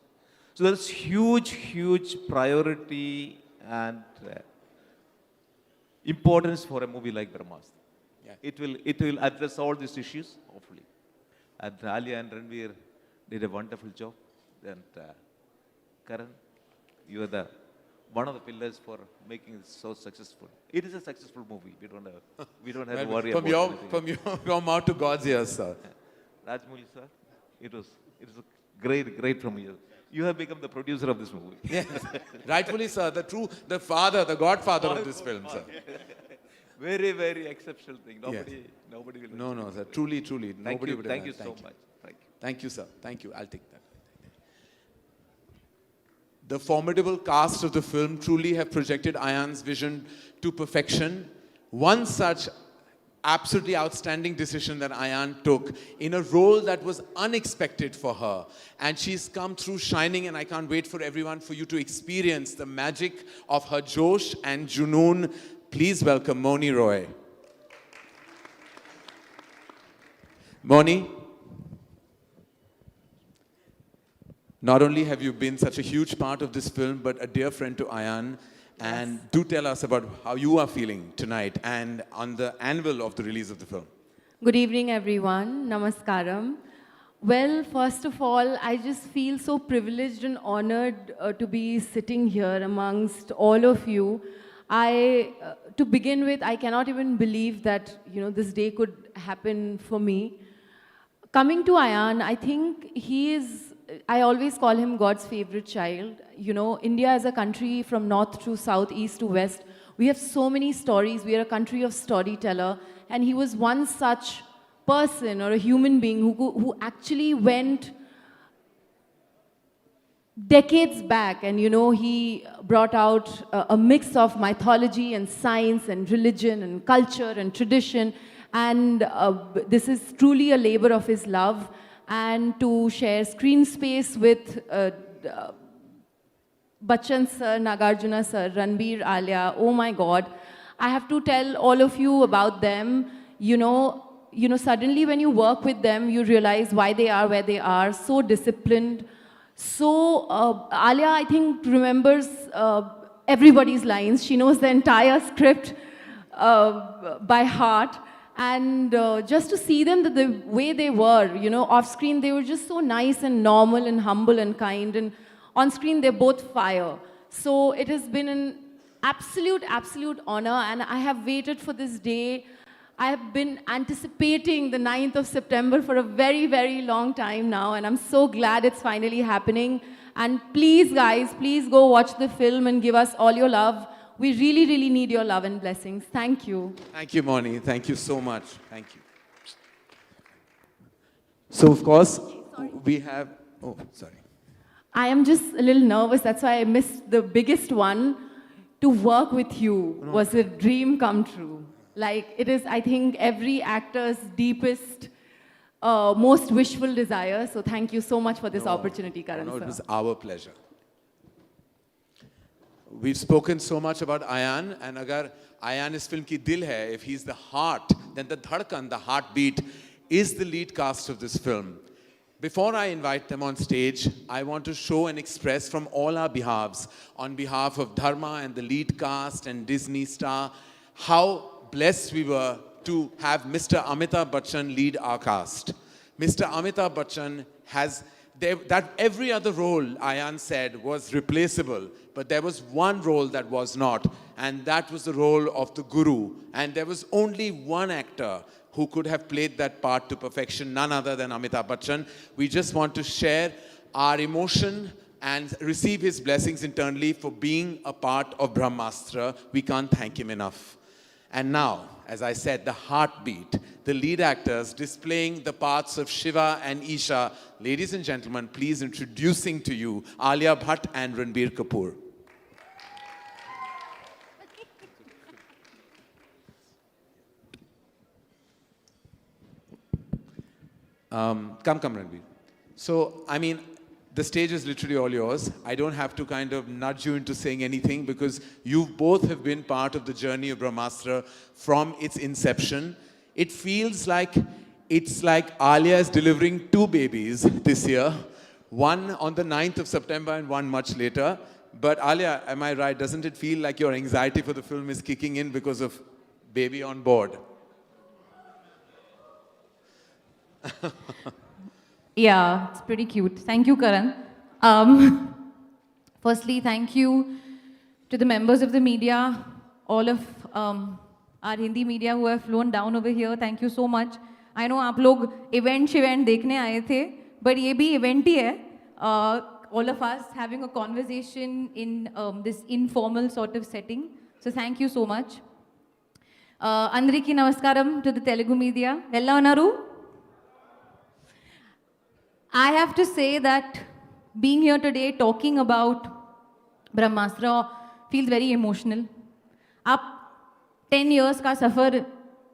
So there's huge priority and importance for a movie like Brahmastra. Yeah. It will address all these issues, hopefully. And Alia and Ranveer did a wonderful job. And Karan, you are one of the pillars for making it so successful. It is a successful movie. We don't have to worry about anything. From your mouth to God's ears, sir. Rajamogili sir, it was great from you. You have become the producer of this movie. Yes. Rightfully, sir. The godfather of this film, sir. Very, very exceptional thing. Nobody will. No, sir. Truly. Nobody would have Thank you done. so much. Thank you. Thank you, sir. Thank you. I'll take that. The formidable cast of the film truly have projected Ayan's vision to perfection. One such absolutely outstanding decision that Ayan took in a role that was unexpected for her. And she's come through shining, and I can't wait for you to experience the magic of her Josh and Junoon. Please welcome Moni Roy. Moni, not only have you been such a huge part of this film, but a dear friend to Ayan. And do tell us about how you are feeling tonight and on the anvil of the release of the film. Good evening, everyone. Namaskaram. Well, first of all, I just feel so privileged and honored to be sitting here amongst all of you. To begin with, I cannot even believe that this day could happen for me. Coming to Ayan, I think I always call him God's favorite child. India as a country from north to south, east to west, we have so many stories. We are a country of storyteller. And he was one such person or a human being who actually went decades back and, he brought out a mix of mythology and science and religion and culture and tradition. And this is truly a labor of his love. And to share screen space with Bachchan sir, Nagarjuna sir, Ranveer, Alia, oh my God. I have to tell all of you about them. suddenly when you work with them, you realize why they are where they are, so disciplined. So Alia, I think, remembers everybody's lines. She knows the entire script by heart. And just to see them the way they were, off screen, they were just so nice and normal and humble and kind. And on screen, they're both fire. So it has been an absolute, absolute honor. And I have waited for this day. I have been anticipating the 9th of September for a very, very long time now. And I'm so glad it's finally happening. And please, guys, please go watch the film and give us all your love. We really, really need your love and blessings. Thank you. Thank you, Moni. Thank you so much. Thank you. So, of course, we have... Oh, sorry. I am just a little nervous. That's why I missed the biggest one. To work with you was a dream come true. Like, it is, I think, every actor's deepest, most wishful desire. So thank you so much for this opportunity, Karan sir. It was our pleasure. We've spoken so much about Ayan, and agar Ayan is film ki dil hai, if he's the heart, then the dhadkan, the heartbeat, is the lead cast of this film. Before I invite them on stage, I want to show and express from all our behalves, on behalf of Dharma and the lead cast and Disney star, how blessed we were to have Mr. Amitabh Bachchan lead our cast. Mr. Amitabh Bachchan has... that every other role, Ayan said, was replaceable, but there was one role that was not, and that was the role of the Guru. And there was only one actor who could have played that part to perfection, none other than Amitabh Bachchan. We just want to share our emotion and receive his blessings internally for being a part of Brahmastra. We can't thank him enough. And now, as I said, the heartbeat, the lead actors displaying the parts of Shiva and Isha. Ladies and gentlemen, please introducing to you Alia Bhatt and Ranbir Kapoor. Come, Ranbir. So, I mean, the stage is literally all yours. I don't have to kind of nudge you into saying anything because you both have been part of the journey of Brahmastra from its inception. It feels like it's like Alia is delivering two babies this year, one on the 9th of September and one much later. But Alia, am I right? Doesn't it feel like your anxiety for the film is kicking in because of baby on board? Yeah, it's pretty cute. Thank you, Karan. Firstly, thank you to the members of the media, all of our Hindi media who have flown down over here. Thank you so much. I know आप लोग event देखने आए थे, but ये भी event ही है. All of us having a conversation in this informal sort of setting. So thank you so much. Andriki namaskaram to the Telugu media. Ella unaru? I have to say that being here today talking about Brahmastra feels very emotional. आप 10 years का सफ़र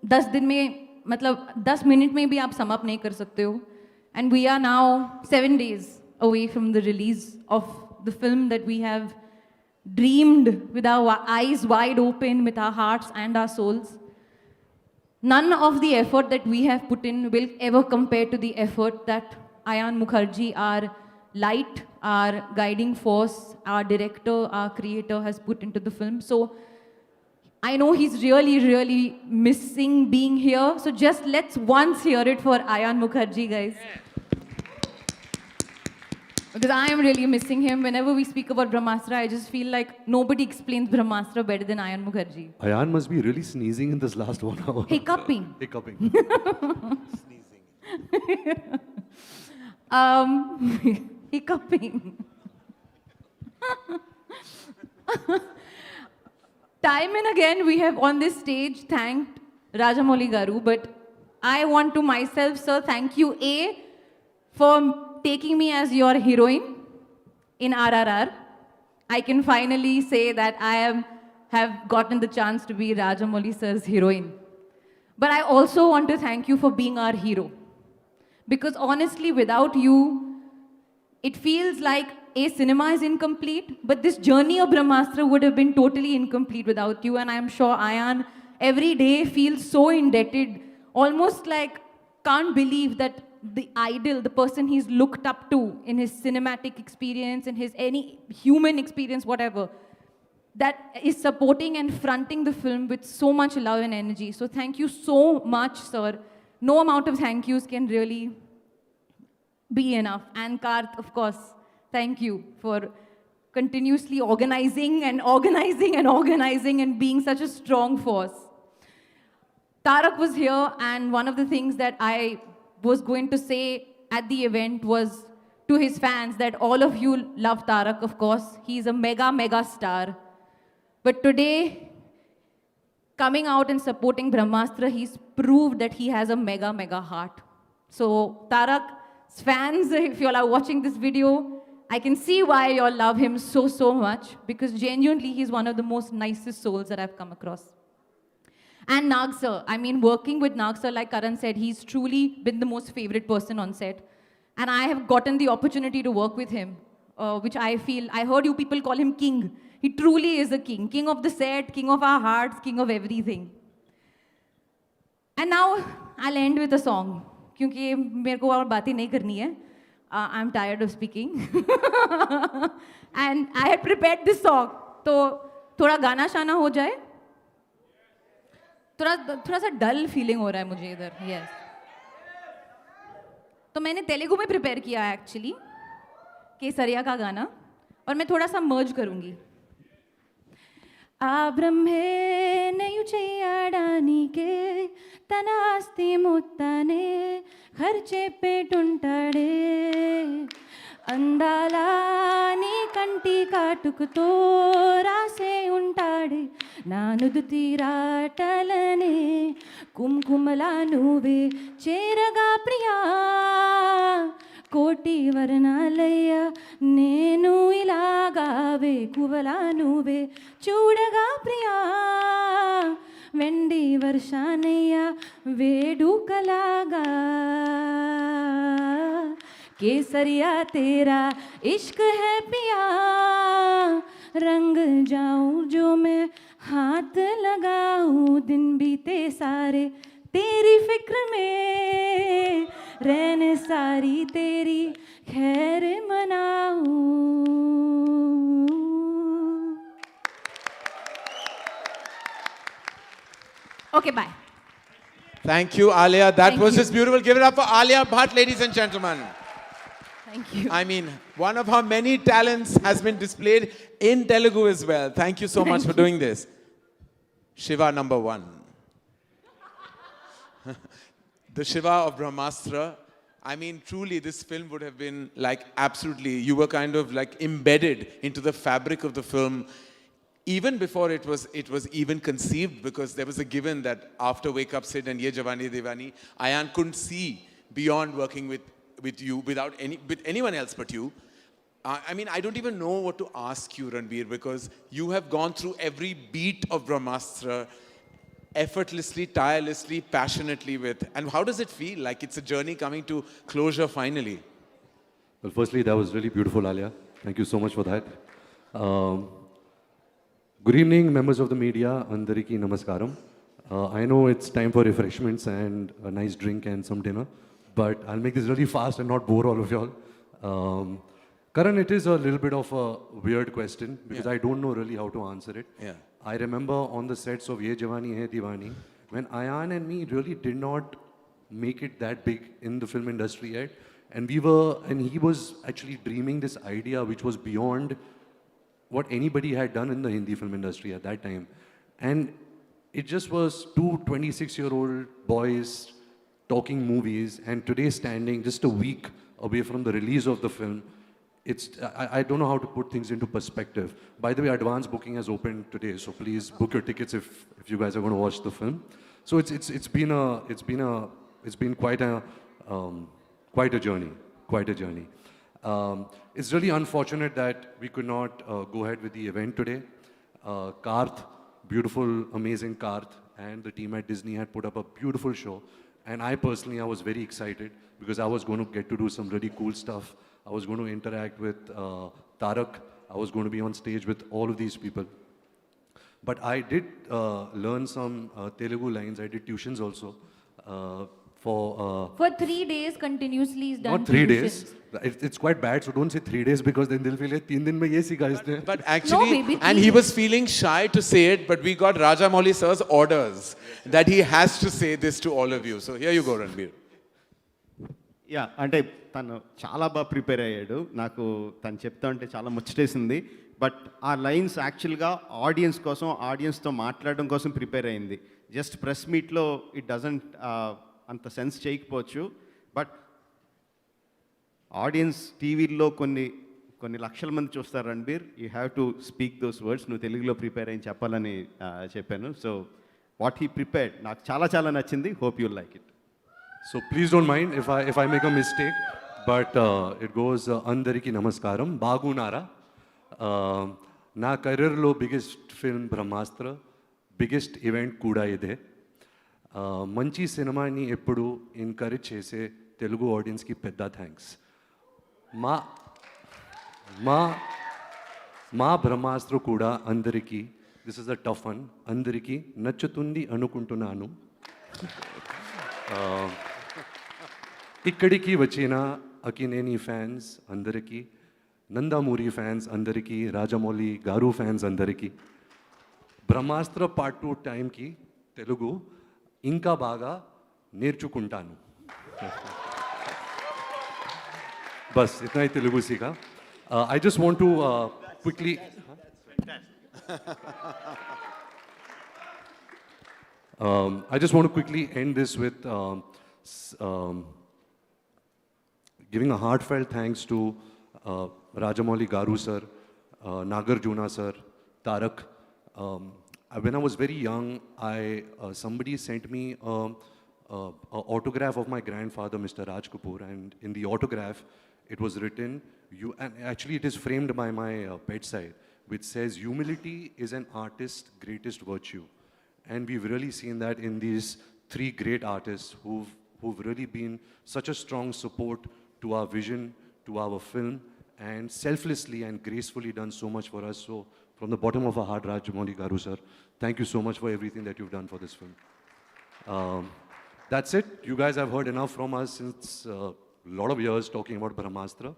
10 दिन में मतलब 10 minute में भी आप sum up नहीं कर सकते हो. And we are now 7 days away from the release of the film that we have dreamed with our eyes wide open, with our hearts and our souls. None of the effort that we have put in will ever compare to the effort that Ayan Mukherjee, our light, our guiding force, our director, our creator has put into the film. So I know he's really, really missing being here. So just let's once hear it for Ayan Mukherjee, guys. Because I am really missing him. Whenever we speak about Brahmastra, I just feel like nobody explains Brahmastra better than Ayan Mukherjee. Ayan must be really sneezing in this last 1 hour. Hiccuping. Hiccuping. Hiccuping. Time and again, we have on this stage thanked Rajamogili Garu, but I want to myself, sir, thank you, A, for taking me as your heroine in RRR. I can finally say that I have gotten the chance to be Rajamogili sir's heroine. But I also want to thank you for being our hero. Because honestly, without you, it feels like cinema is incomplete, but this journey of Brahmastra would have been totally incomplete without you. And I'm sure Ayan every day feels so indebted almost like can't believe that the idol, the person he's looked up to in his cinematic experience, in his any human experience, whatever, that is supporting and fronting the film with so much love and energy. So thank you so much, sir. No amount of thank yous can really be enough. And Karth, of course, thank you for continuously organizing and organizing and organizing and being such a strong force. Tarak was here, and one of the things that I was going to say at the event was to his fans that all of you love Tarak, of course. He's a mega, mega star. But today, coming out and supporting Brahmastra, he's proved that he has a mega, mega heart. So Tarak's fans, if you all are watching this video, I can see why you all love him so, so much, because genuinely he's one of the most nicest souls that I've come across. And Nag sir, I mean, working with Nag sir, like Karan said, he's truly been the most favorite person on set. And I have gotten the opportunity to work with him, which I feel, I heard you people call him king. He truly is a king. King of the set, king of our hearts, king of everything. And now I'll end with a song. क्योंकि मेरे को और बातें नहीं करनी है. I'm tired of speaking. And I had prepared this song. तो थोड़ा गाना शाना हो जाए. थोड़ा सा डल फीलिंग हो रहा है मुझे इधर. Yes. तो मैंने तेलुगु में प्रिपेयर किया है एक्चुअली केसरिया का गाना, और मैं थोड़ा सा मर्ज करूंगी. ఆ బ్రహ్మే నయు చేయడానికే తన ఆస్తి మొత్తానే ఖర్చే పెట్టుంటాడే, అందాల నీ కంటి కాటుకుతో రాసే ఉంటాడే, నా నుదుటి రాటలనే కుంకుమలా నువ్వే చేరగా ప్రియా, కోటి వర్ణాలయ్యా నేను ఇలాగా వేకువలా నువ్వే చూడగా ప్రియా, వెండి వర్షానయ్యా వేడుకలాగా, केसरिया तेरा इश्क है पिया, रंग जाऊं जो मैं हाथ लगाऊं, दिन बीते सारे तेरी फिक्र में, रहने सारी तेरी खैर मनाऊं. Okay, bye. Thank you, Alia. That Thank was you. just beautiful. Give it up for Alia Bhatt, ladies and gentlemen. Thank you. I mean, one of her many talents has been displayed in Telugu as well. Thank you so much for doing this. Shiva number one. The Shiva of Brahmastra. I mean, truly, this film would have been like absolutely, you were kind of like embedded into the fabric of the film even before it was even conceived, because there was a given that after Wake Up Sid and Ye Jawani Diwani, Ayan couldn't see beyond working with you with anyone else but you. I mean, I don't even know what to ask you, Ranveer, because you have gone through every beat of Brahmastra effortlessly, tirelessly, passionately with. And how does it feel? Like it's a journey coming to closure finally. Well, firstly, that was really beautiful, Alia. Thank you so much for that. Good evening, members of the media. Andariki namaskaram. I know it's time for refreshments and a nice drink and some dinner, but I'll make this really fast and not bore all of y'all. Karan, it is a little bit of a weird question because I don't know really how to answer it. Yeah. I remember on the sets of Ye Jawani Hai Diwani, when Ayan and me really did not make it that big in the film industry yet, and he was actually dreaming this idea which was beyond what anybody had done in the Hindi film industry at that time. And it just was two 26-year-old boys talking movies, and today standing just a week away from the release of the film, I don't know how to put things into perspective. By the way, advance booking has opened today, so please book your tickets if you guys are going to watch the film. So it's been quite a journey. It's really unfortunate that we could not go ahead with the event today. Karth, beautiful, amazing Karth, and the team at Disney had put up a beautiful show. And I personally was very excited because I was going to get to do some really cool stuff. I was going to interact with Tarak. I was going to be on stage with all of these people. But I did learn some Telugu lines. I did tuitions also. For 3 days continuously is done. not 3 days. tuitions. It's quite bad, so don't say 3 days because then they'll feel like 3 din mein ye sikha isne. But actually, maybe and three he was feeling shy to say it, but we got Rajamogili sir's orders that he has to say this to all of you. So here you go, Ranbir. Yeah అంటే తను చాలా బాగా prepare అయ్యాడు. నాకు తను చెప్తా ఉంటే చాలా ముచ్చటేసింది. బట్ ఆ లైన్స్ యాక్చువల్గా ఆడియన్స్ కోసం, ఆడియన్స్తో మాట్లాడడం కోసం ప్రిపేర్ అయింది. జస్ట్ ప్రెస్ మీట్లో ఇట్ డజంట్ అంత సెన్స్ చేయకపోవచ్చు. బట్ ఆడియన్స్ టీవీల్లో కొన్ని లక్షల మంది చూస్తారు Ranbir. You have to speak those words. నువ్వు తెలుగులో ప్రిపేర్ అయ్యి చెప్పాలని చెప్పాను. సో వాట్ హీ ప్రిపేర్డ్ నాకు చాలా చాలా నచ్చింది. Hope you like it. So please don't mind if I make a mistake, but it goes Andariki Namaskaram, Bagunara. Na career lo biggest film Brahmastra, biggest event kuda ide. Manchi cinema ni eppudu encourage chese Telugu audience ki pedda thanks. Ma Brahmastra kuda Andariki, this is a tough one, Andariki nachutundi anukuntunanu. ఇక్కడికి వచ్చిన Akkineni fans అందరికీ, Nandamuri fans అందరికీ, రాజమౌళి గారు fans అందరికీ, బ్రహ్మాస్త్ర part 2 టైంకి తెలుగు ఇంకా బాగా నేర్చుకుంటాను. బస్ ఇतना ही तेलुगु सीखा. I just want to quickly I just want to quickly end this with giving a heartfelt thanks to Rajamogili Garu sir, Nagarjuna sir, Tarak. When I was very young, somebody sent me a autograph of my grandfather, Mr. Raj Kapoor, and in the autograph, it was written, and actually it is framed by my bedside, which says, "Humility is an artist's greatest virtue." And we've really seen that in these 3 great artists who've really been such a strong support to our vision, to our film, and selflessly and gracefully done so much for us. So from the bottom of our heart, Rajamogili Garu sir, thank you so much for everything that you've done for this film. That's it. You guys have heard enough from us since a lot of years talking about Brahmastra.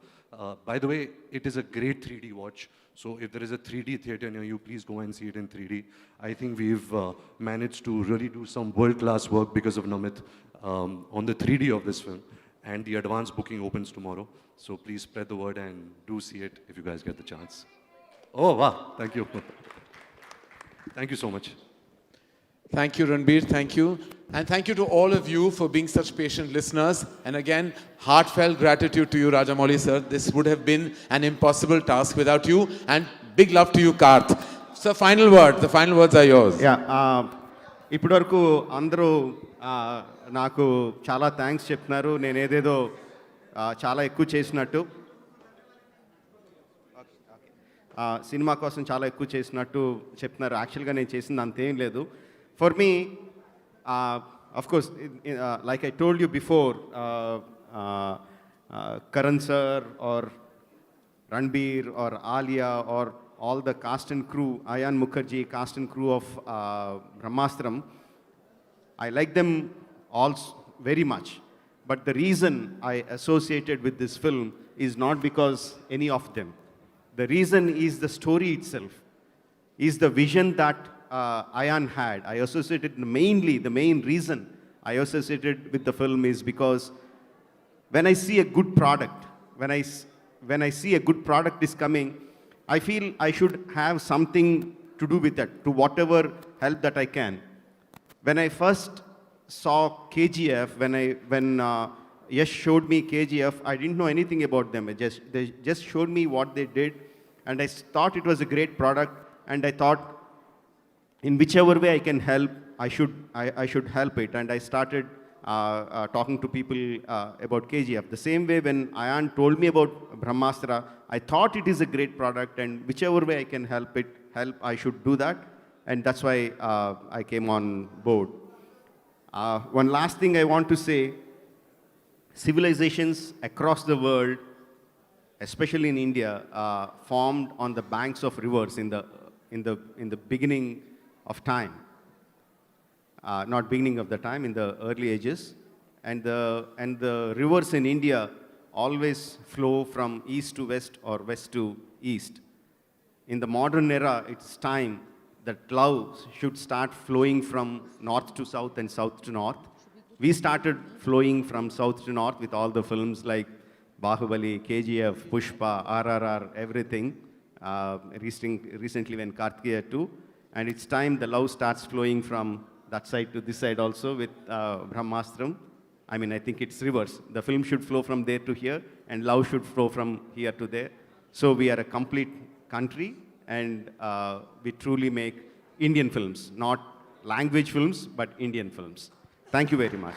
By the way, it is a great 3D watch. So if there is a 3D theater near you, please go and see it in 3D. I think we've managed to really do some world-class work because of Namit on the 3D of this film. And the advance booking opens tomorrow. So please spread the word and do see it if you guys get the chance. Oh, wow. Thank you. Thank you so much. Thank you, Ranbir. Thank you. And thank you to all of you for being such patient listeners. And again, heartfelt gratitude to you, Rajamogili sir. This would have been an impossible task without you. And big love to you, Karth. So final word. The final words are yours. Yeah ఇప్పటివరకు అందరూ నాకు చాలా thanks చెప్తున్నారు. నేను ఏదేదో చాలా ఎక్కువ చేసినట్టు, సినిమా కోసం చాలా ఎక్కువ చేసినట్టు చెప్తున్నారు. యాక్చువల్గా నేను చేసింది అంతేం లేదు. For me, of course, like I told you before, Karan sir or Ranbir or Alia or all the cast and crew, Ayan Mukherjee, cast and crew of Brahmastram, I like them all very much. But the reason I associated with this film is not because any of them. The reason is the story itself, is the vision that Ayan had. I associated mainly, the main reason I associated with the film is because when I see a good product, when I see a good product is coming, I feel I should have something to do with that, to whatever help that I can. When I first saw KGF, when Yash showed me KGF, I didn't know anything about them. They just showed me what they did, and I thought it was a great product, and I thought in whichever way I can help, I should help it. And I started talking to people about KGF. The same way when Ayan told me about Brahmastra, I thought it is a great product, and whichever way I can help, I should do that. And that's why I came on board. One last thing I want to say, civilizations across the world, especially in India, formed on the banks of rivers in the beginning of time. not beginning of the time, in the early ages. And the rivers in India always flow from east to west or west to east. In the modern era, it's time that love should start flowing from north to south and south to north. We started flowing from south to north with all the films like Bahubali, KGF, Pushpa, RRR, everything. Recently when Kartikeya 2. And it's time the love starts flowing from that side to this side also with Brahmastra. I mean, I think it's reverse. The film should flow from there to here, and love should flow from here to there. So we are a complete country, and we truly make Indian films, not language films, but Indian films. Thank you very much.